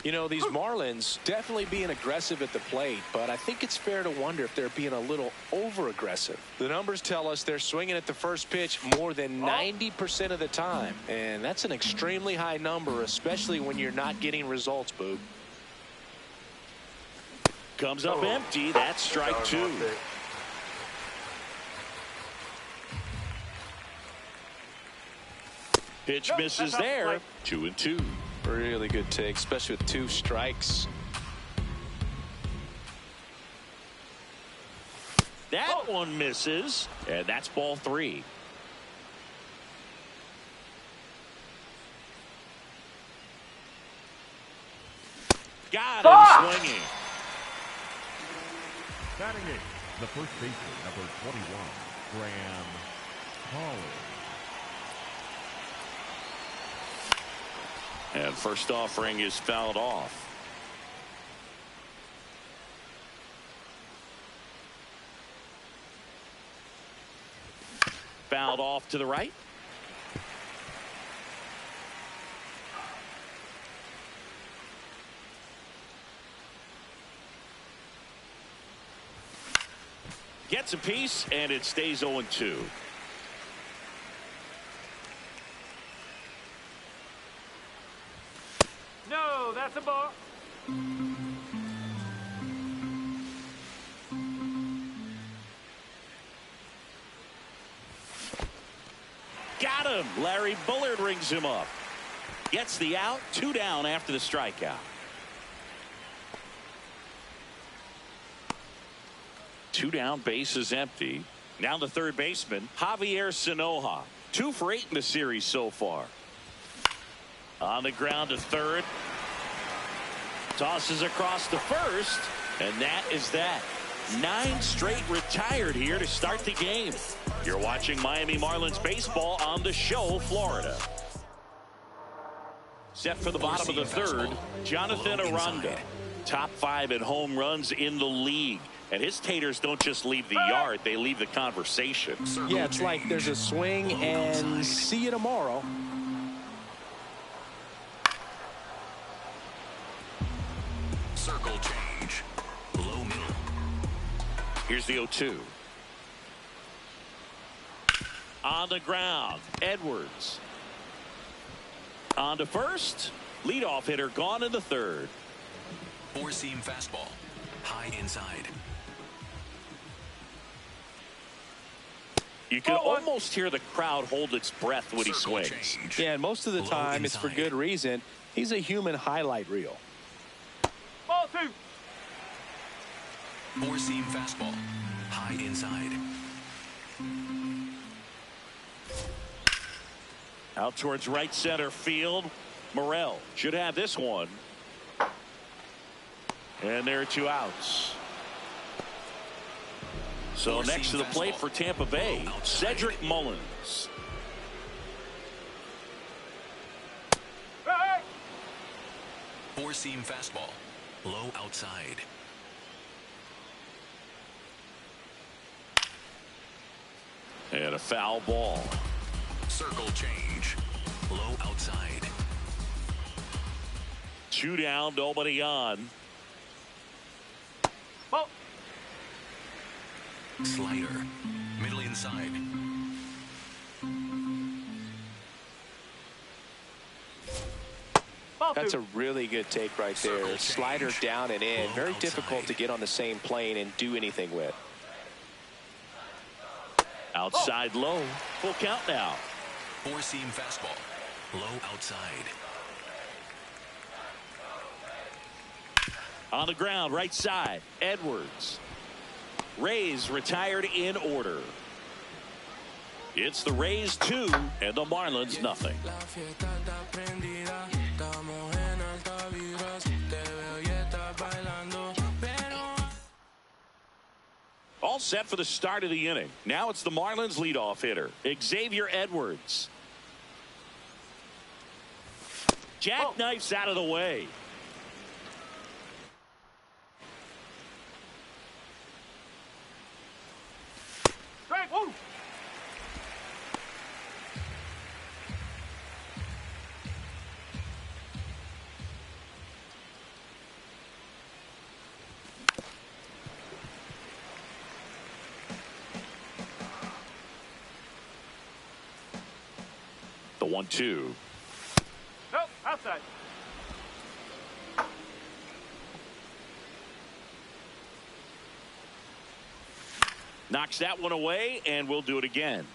You know, these Marlins definitely being aggressive at the plate, but I think it's fair to wonder if they're being a little over-aggressive. The numbers tell us they're swinging at the first pitch more than 90% of the time, and that's an extremely high number, especially when you're not getting results, Boog. Comes up empty. That's strike 2. Pitch misses there. 2-2. Really good take, especially with 2 strikes. That one misses, and that's ball 3. Got him swinging. Batting 8, the first baseman, number 21, Graham Holland. And first offering is fouled off. Fouled off to the right. Gets a piece, and it stays 0-2. No, that's a ball. Got him. Larry Bullard rings him up. Gets the out. 2 down after the strikeout. 2 down, base is empty. Now the third baseman, Javier Sanoja. 2 for 8 in the series so far. On the ground to third. Tosses across to first. And that is that. 9 straight retired here to start the game. You're watching Miami Marlins baseball on the show, Florida. Set for the bottom of the third, Jonathan Aranda. Top 5 in home runs in the league. And his taters don't just leave the yard, they leave the conversation. Yeah, it's like there's a swing and see you tomorrow. Circle change. Low middle. Here's the 0-2. On the ground, Edwards. On to first. Leadoff hitter gone in the third. 4-seam fastball. High inside. You can almost hear the crowd hold its breath when he swings. Change. Yeah, and most of the time it's for good reason. He's a human highlight reel. Ball 2. 4-seam fastball. High inside. Out towards right center field. Morel should have this one. And there are 2 outs. So next to the plate for Tampa Bay, Cedric Mullins. Hey! 4-seam fastball. Low outside. And a foul ball. Circle change. Low outside. 2 down, nobody on. Ball. Slider. Middle inside. Ball 2. That's a really good take right there. Slider down and in. Low Very outside. difficult to get on the same plane and do anything with. Outside low. Full count now. Four-seam fastball. Low outside. On the ground, right side, Edwards. Rays retired in order. It's the Rays 2 and the Marlins nothing. All set for the start of the inning. Now it's the Marlins leadoff hitter, Xavier Edwards. Jackknifes out of the way. Strike. Woo. The 1-2. Nope, outside. Knocks that one away, and we'll do it again.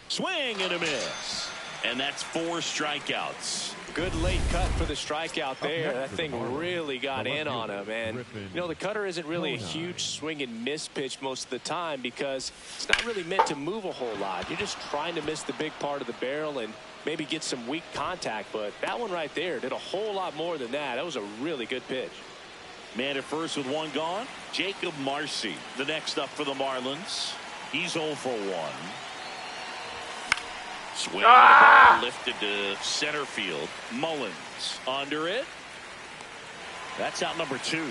Swing and a miss. And that's 4 strikeouts. Good late cut for the strikeout there. That thing really got in on him. And, you know, the cutter isn't really a huge swing and miss pitch most of the time because it's not really meant to move a whole lot. You're just trying to miss the big part of the barrel and maybe get some weak contact. But that one right there did a whole lot more than that. That was a really good pitch. Man at first with 1 gone. Jacob Marcy, the next up for the Marlins. He's 0 for 1. Swing, the ball lifted to center field. Mullins under it. That's out number 2.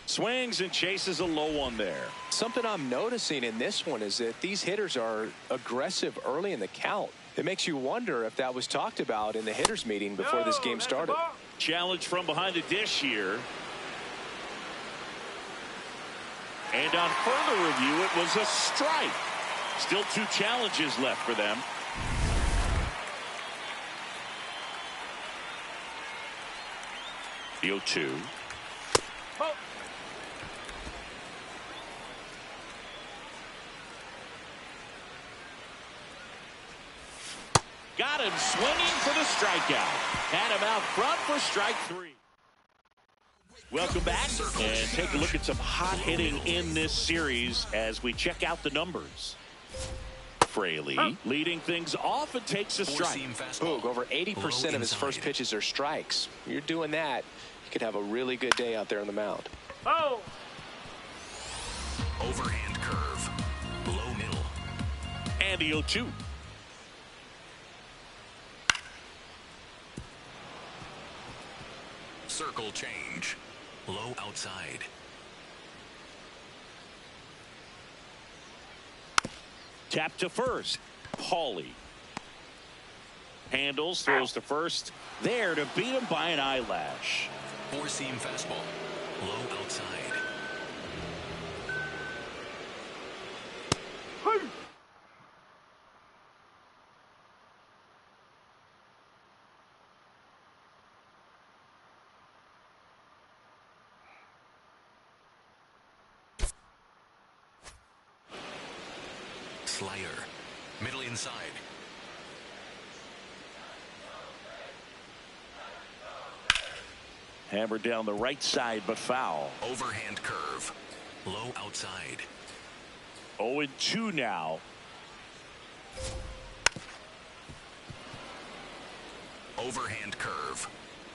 Swings and chases a low one there. Something I'm noticing in this one is that these hitters are aggressive early in the count. It makes you wonder if that was talked about in the hitters meeting before this game started. Challenge from behind the dish here. And on further review, it was a strike. Still 2 challenges left for them. The 0-2. Got him swinging for the strikeout. Had him out front for strike 3. Welcome back and take a look at some hot hitting in this series as we check out the numbers. Fraley leading things off and takes a strike. Boog, over 80% of his first pitches are strikes. You're doing that, you could have a really good day out there on the mound. Oh. Overhand curve. Low middle. And the 0-2. Circle change. Low outside. Tap to first. Pauly. Handles, throws to first. There to beat him by an eyelash. Four-seam fastball. Low outside. Slider. Middle inside. Hammered down the right side, but foul. Overhand curve. Low outside. 0-2 now. Overhand curve.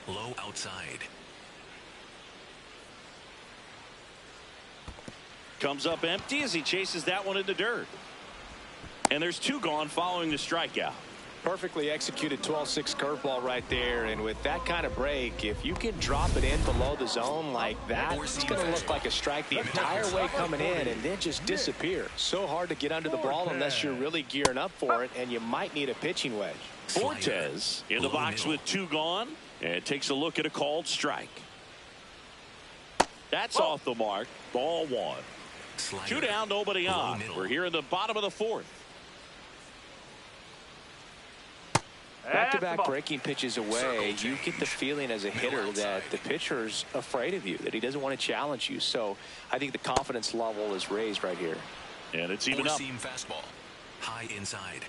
Low outside. Comes up empty as he chases that one in the dirt. And there's 2 gone following the strikeout. Perfectly executed 12-6 curveball right there, and with that kind of break, if you can drop it in below the zone like that, it's going to look like a strike the entire way coming in and then just disappear. So hard to get under the ball unless you're really gearing up for it, and you might need a pitching wedge. Fortes in the box with 2 gone, and takes a look at a called strike. That's off the mark. Ball 1. 2 down, nobody on. We're here in the bottom of the 4th. Back-to-back breaking pitches away, you get the feeling as a hitter that the pitcher's afraid of you, that he doesn't want to challenge you. So I think the confidence level is raised right here. And it's even up. Four-seam fastball, high inside.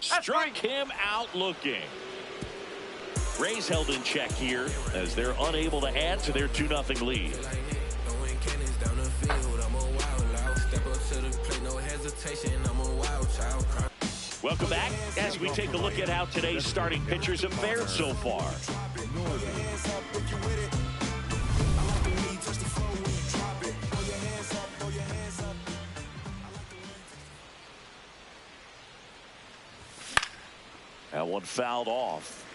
Struck him out looking. Rays held in check here as they're unable to add to their 2-0 lead. Welcome back as we take a look at how today's starting pitchers have fared so far. That one fouled off.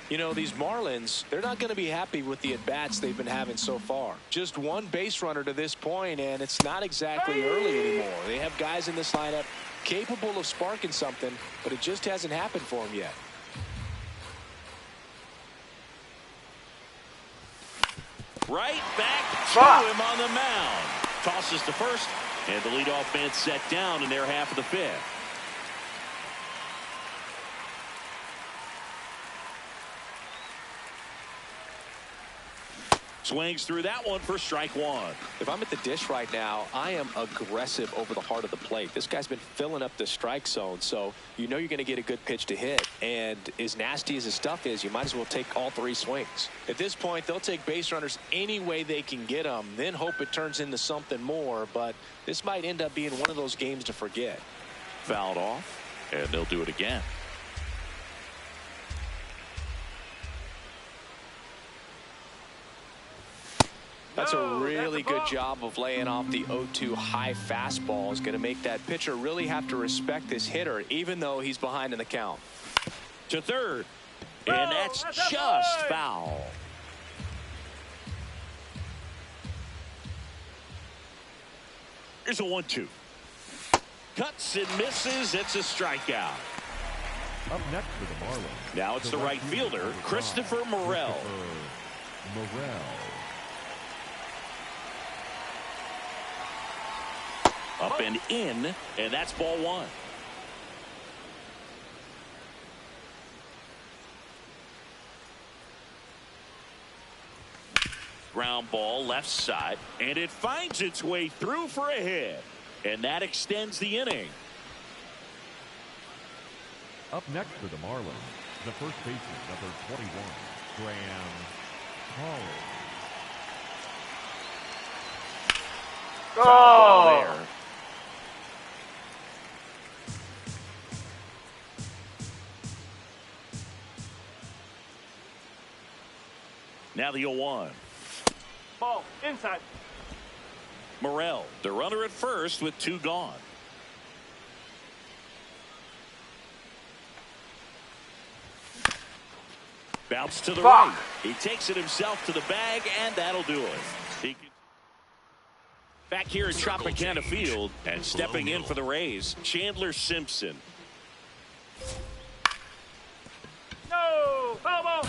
You know, these Marlins, they're not going to be happy with the at-bats they've been having so far. Just one base runner to this point, and it's not exactly early anymore. They have guys in this lineup capable of sparking something, but it just hasn't happened for them yet. Right back to him on the mound. Tosses to first, and the leadoff man set down in their half of the 5th. Swings through that one for strike 1. If I'm at the dish right now, I am aggressive over the heart of the plate. This guy's been filling up the strike zone, so you know you're going to get a good pitch to hit. And as nasty as his stuff is, you might as well take all 3 swings. At this point, they'll take base runners any way they can get them, then hope it turns into something more. But this might end up being one of those games to forget. Fouled off, and they'll do it again. That's a really good job of laying off the 0-2 high fastball. Is going to make that pitcher really have to respect this hitter, even though he's behind in the count. To third, and that's just foul. Here's a 1-2. Cuts and misses. It's a strikeout. Up next for the Marlins. Now it's the right fielder, Christopher Morel. Up and in, and that's ball 1. Ground ball left side, and it finds its way through for a hit, and that extends the inning. Up next for the Marlins, the first baseman, number 21, Graham Collins. Oh! There. Now the 0-1. Ball inside. Morel, the runner at first with 2 gone. Bounce to the right. He takes it himself to the bag, and that'll do it. Back here at Tropicana Field, and stepping in for the Rays, Chandler Simpson. No, foul ball.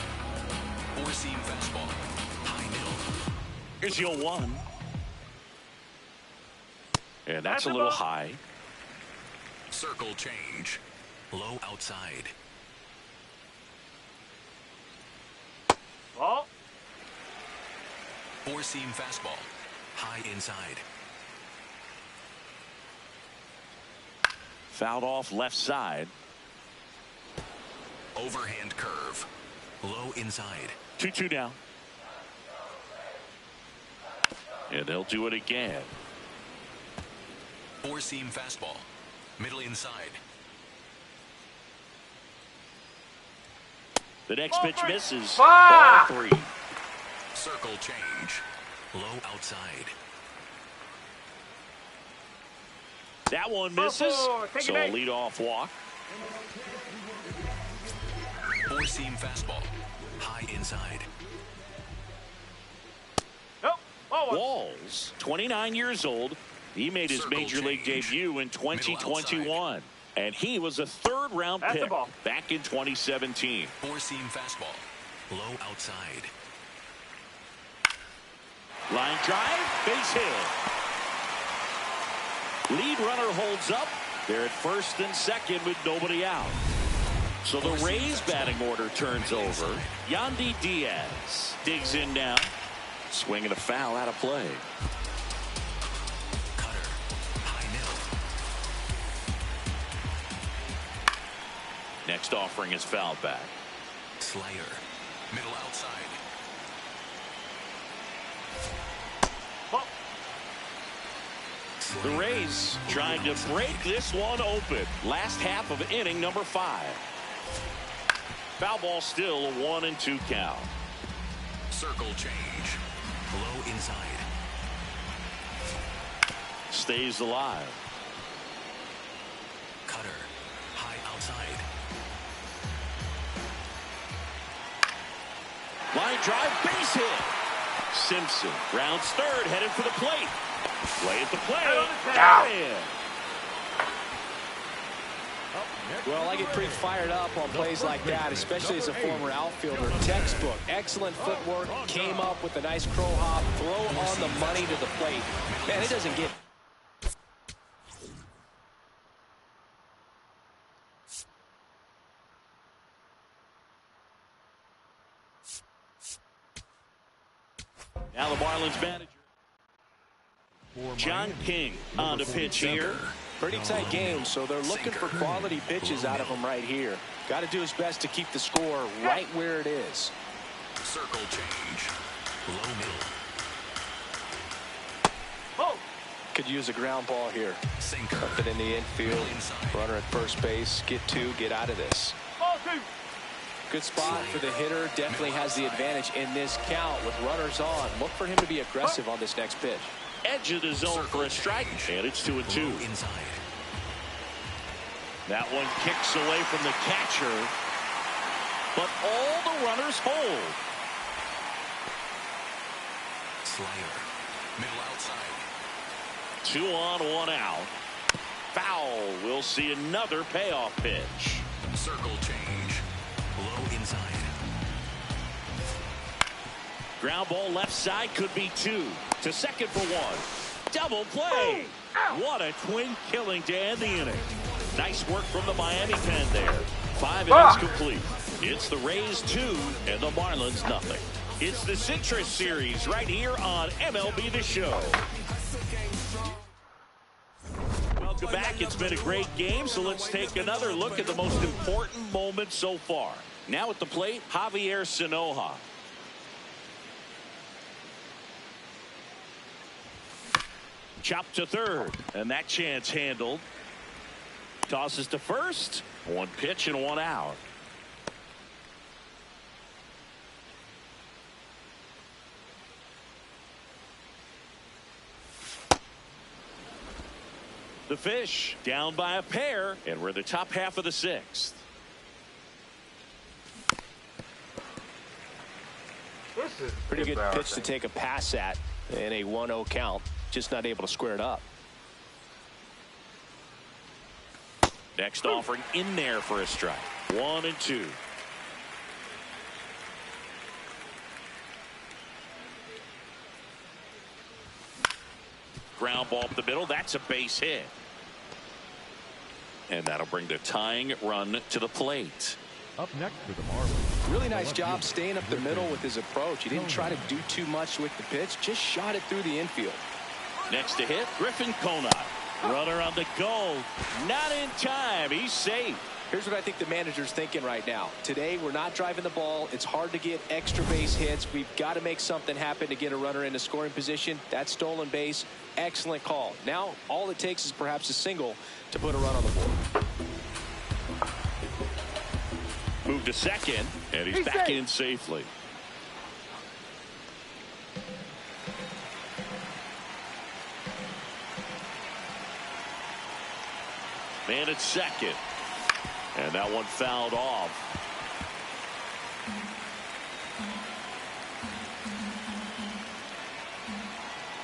Four-seam fastball, high middle. Here's your 1. And that's a little high. Circle change, low outside. Ball. Four-seam fastball, high inside. Fouled off left side. Overhand curve, low inside. 2-2 down. And they'll do it again. Four-seam fastball, middle inside. The next pitch misses. Ball 3. Circle change, low outside. That one misses, so a leadoff walk. Four-seam fastball. High inside. Walls, 29 years old. He made his major league debut in 2021. And he was a third-round pick back in 2017. Four-seam fastball. Low outside. Line drive, base hit. Lead runner holds up. They're at first and second with nobody out. So the Rays batting order turns over. Yandy Diaz digs in now. Swinging a foul out of play. Cutter. High middle. Next offering is fouled back. Slider. Middle outside. The Rays trying to break this one open. Last half of inning number 5. Foul ball still a 1-2 count. Circle change. Low inside. Stays alive. Cutter. High outside. Line drive, base hit. Simpson rounds third, headed for the plate. Play at the plate. Well, I get pretty fired up on plays like that, especially as a former outfielder. Textbook, excellent footwork, came up with a nice crow hop, throw on the money to the plate. Man, it doesn't get... Now the Marlins manager, John King, on the pitch here. Pretty tight game, so they're looking for quality pitches out of him right here. Got to do his best to keep the score right where it is. Circle change. Low middle. Could use a ground ball here. Sinker. Up it in the infield. Runner at first base. Get 2, get out of this. Good spot for the hitter. Definitely has the advantage in this count with runners on. Look for him to be aggressive on this next pitch. Edge of the zone for a strike, and it's 2-2. Inside. That one kicks away from the catcher, but all the runners hold. Slider. Middle outside. 2 on, 1 out. Foul. We'll see another payoff pitch. Circle change. Low inside. Ground ball left side, could be 2. To second for 1. Double play. What a twin killing to end the inning. Nice work from the Miami pen there. 5 innings complete. It's the Rays 2 and the Marlins nothing. It's the Citrus Series right here on MLB The Show. Welcome back. It's been a great game, so let's take another look at the most important moment so far. Now at the plate, Javier Sanoja. Chopped to third, and that chance handled. Tosses to first. 1 pitch and 1 out. The Fish down by a pair, and we're in the top half of the 6th. Pretty good pitch to take a pass at in a 1-0 count. Just not able to square it up. Next offering in there for a strike. 1-2. Ground ball up the middle. That's a base hit. And that'll bring the tying run to the plate. Up next for the Marlins. Really nice job staying up the middle with his approach. He didn't try to do too much with the pitch. Just shot it through the infield. Next to hit, Griffin Conant. Runner on the go. Not in time. He's safe. Here's what I think the manager's thinking right now. Today, we're not driving the ball. It's hard to get extra base hits. We've got to make something happen to get a runner into scoring position. That stolen base, excellent call. Now, all it takes is perhaps a single to put a run on the board. Move to second, and he's back in safely. Man at second. And that one fouled off.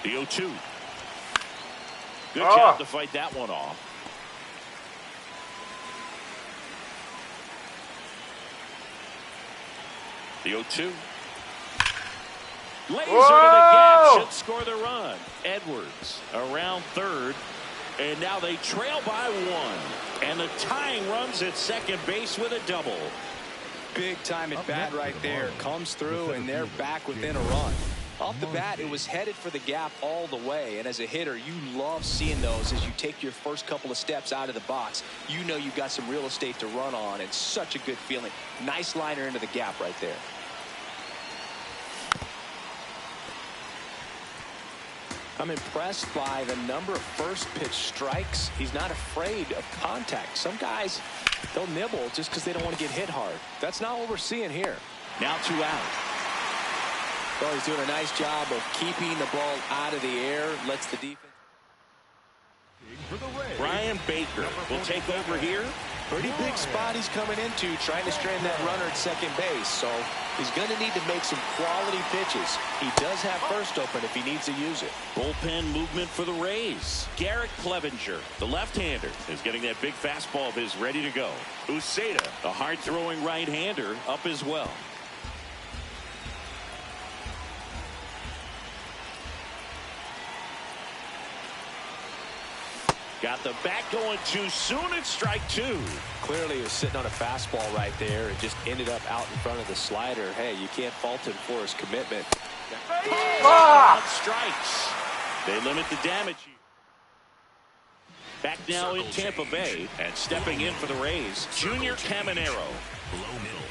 The 0-2. Good job to fight that one off. The 0-2. Laser to the gap. Should score the run. Edwards around third. And now they trail by one. And the tying runs at second base with a double. Big time at bat right there. Comes through and they're back within a run. Off the bat, it was headed for the gap all the way. And as a hitter, you love seeing those as you take your first couple of steps out of the box. You know you've got some real estate to run on. It's such a good feeling. Nice liner into the gap right there. I'm impressed by the number of first pitch strikes. He's not afraid of contact. Some guys, they'll nibble just because they don't want to get hit hard. That's not what we're seeing here. Now 2 out. Well, he's doing a nice job of keeping the ball out of the air. Lets the defense. Brian Baker will take over here. Pretty big spot he's coming into, trying to strand that runner at second base. So he's going to need to make some quality pitches. He does have first open if he needs to use it. Bullpen movement for the Rays. Garrett Clevenger, the left-hander, is getting that big fastball of his ready to go. Uceda, the hard-throwing right-hander, up as well. Got the bat going too soon at strike 2. Clearly he was sitting on a fastball right there and just ended up out in front of the slider. Hey, you can't fault him for his commitment. Strikes. They limit the damage. Back now in Tampa Bay and stepping in for the Rays, Junior Caminero. Low middle.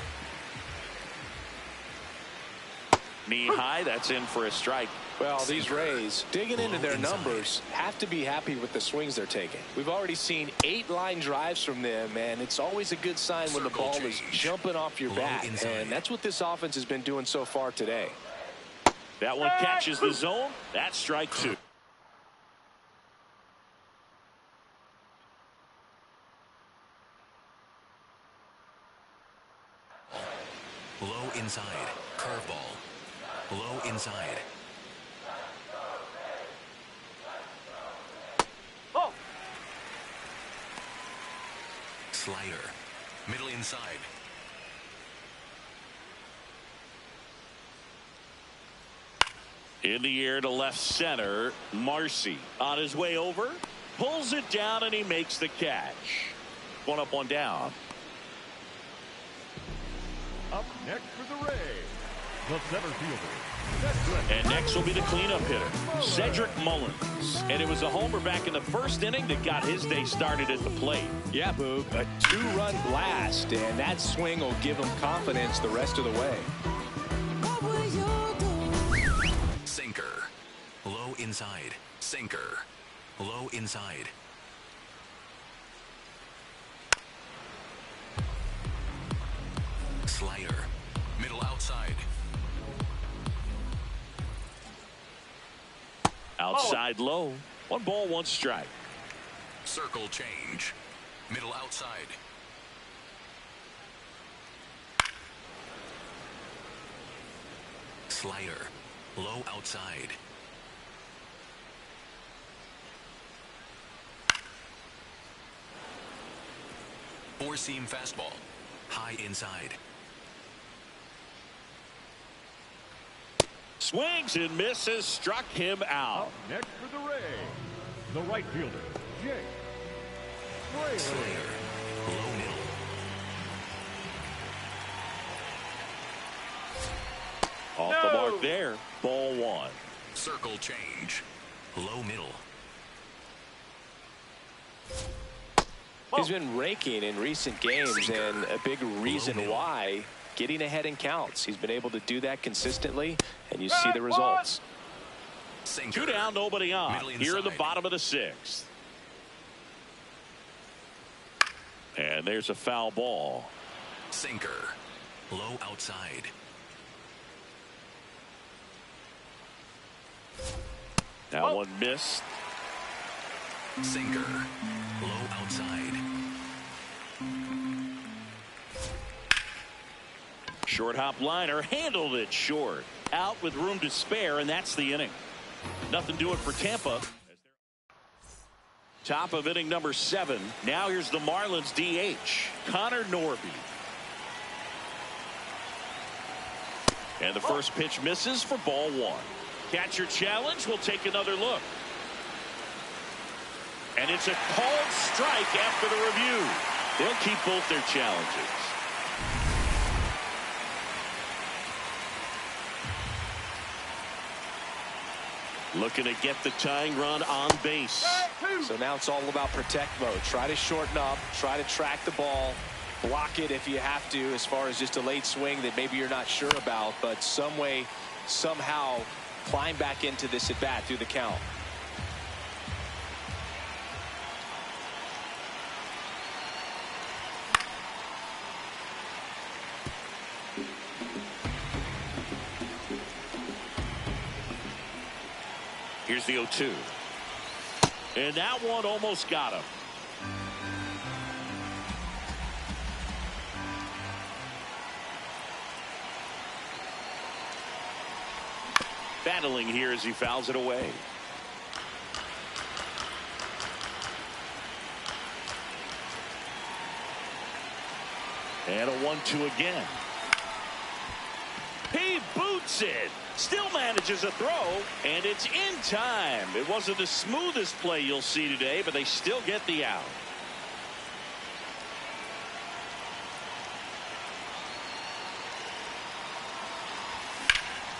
Knee high, that's in for a strike. Well, these Rays, digging into their numbers, have to be happy with the swings they're taking. We've already seen 8 line drives from them, and it's always a good sign when the ball is jumping off your bat. And that's what this offense has been doing so far today. That one catches the zone. That's strike 2. Low inside. Curveball. Low inside. Slider. Middle inside. In the air to left center. Marcy on his way over. Pulls it down and he makes the catch. 1 up, 1 down. Up next for the Rays, the center fielder. And next will be the cleanup hitter, Cedric Mullins. And it was a homer back in the first inning that got his day started at the plate. Yeah, Boog, a 2-run blast, and that swing will give him confidence the rest of the way. Sinker. Low inside. Sinker. Low inside. Slider. Middle outside. Outside low. 1 ball, 1 strike. Circle change. Middle outside. Slider. Low outside. Four-seam fastball. High inside. Swings and misses. Struck him out. Up next for the Rays, the right fielder, Jake Fraley. Slayer. Low middle. Off the mark there. Ball 1. Circle change. Low middle. He's been raking in recent games, and a big reason why, getting ahead in counts. He's been able to do that consistently, and you see the results. Sinker. 2 down, nobody on. Here in the bottom of the 6th. And there's a foul ball. Sinker. Low outside. That one missed. Sinker. Low outside. Short hop liner, handled it short. Out with room to spare, and that's the inning. Nothing doing for Tampa. Top of inning number 7. Now here's the Marlins DH, Connor Norby. And the first pitch misses for ball 1. Catcher challenge. We'll take another look. And it's a called strike after the review. They'll keep both their challenges. Looking to get the tying run on base. So now it's all about protect mode. Try to shorten up, try to track the ball, block it if you have to, as far as just a late swing that maybe you're not sure about, but some way, somehow climb back into this at bat through the count. Here's the 0-2. And that one almost got him. Battling here as he fouls it away. And a 1-2 again. He boots it. Still manages a throw, and it's in time. It wasn't the smoothest play you'll see today, but they still get the out.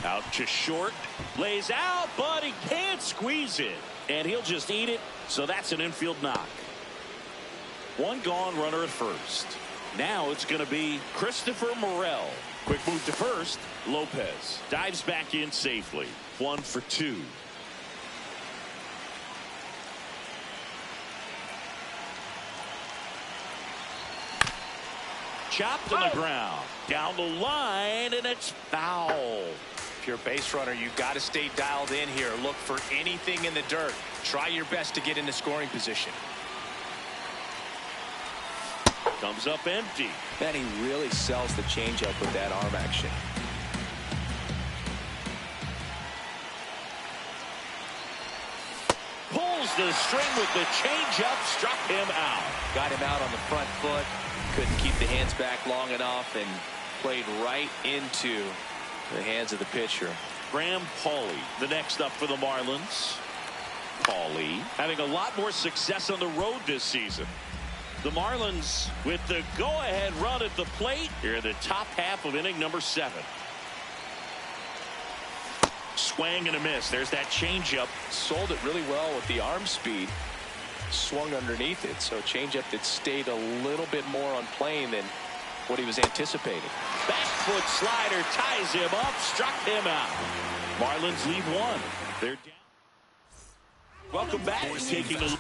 Out to short, lays out, but he can't squeeze it, and he'll just eat it. So that's an infield knock. One gone, runner at first. Now it's going to be Christopher Morel. Quick move to first. Lopez dives back in safely. 1 for 2. Chopped on the ground. Down the line, and it's foul. If you're a base runner, you've got to stay dialed in here. Look for anything in the dirt. Try your best to get into scoring position. Comes up empty. Man, he really sells the changeup with that arm action. Pulls the string with the changeup, struck him out. Got him out on the front foot. Couldn't keep the hands back long enough and played right into the hands of the pitcher. Graham Pauley, the next up for the Marlins. Pauley having a lot more success on the road this season. The Marlins with the go-ahead run at the plate here in the top half of inning number 7. Swing and a miss. There's that changeup. Sold it really well with the arm speed. Swung underneath it. So changeup that stayed a little bit more on plane than what he was anticipating. Back foot slider ties him up, struck him out. Marlins lead 1. They're down. Welcome back. Taking a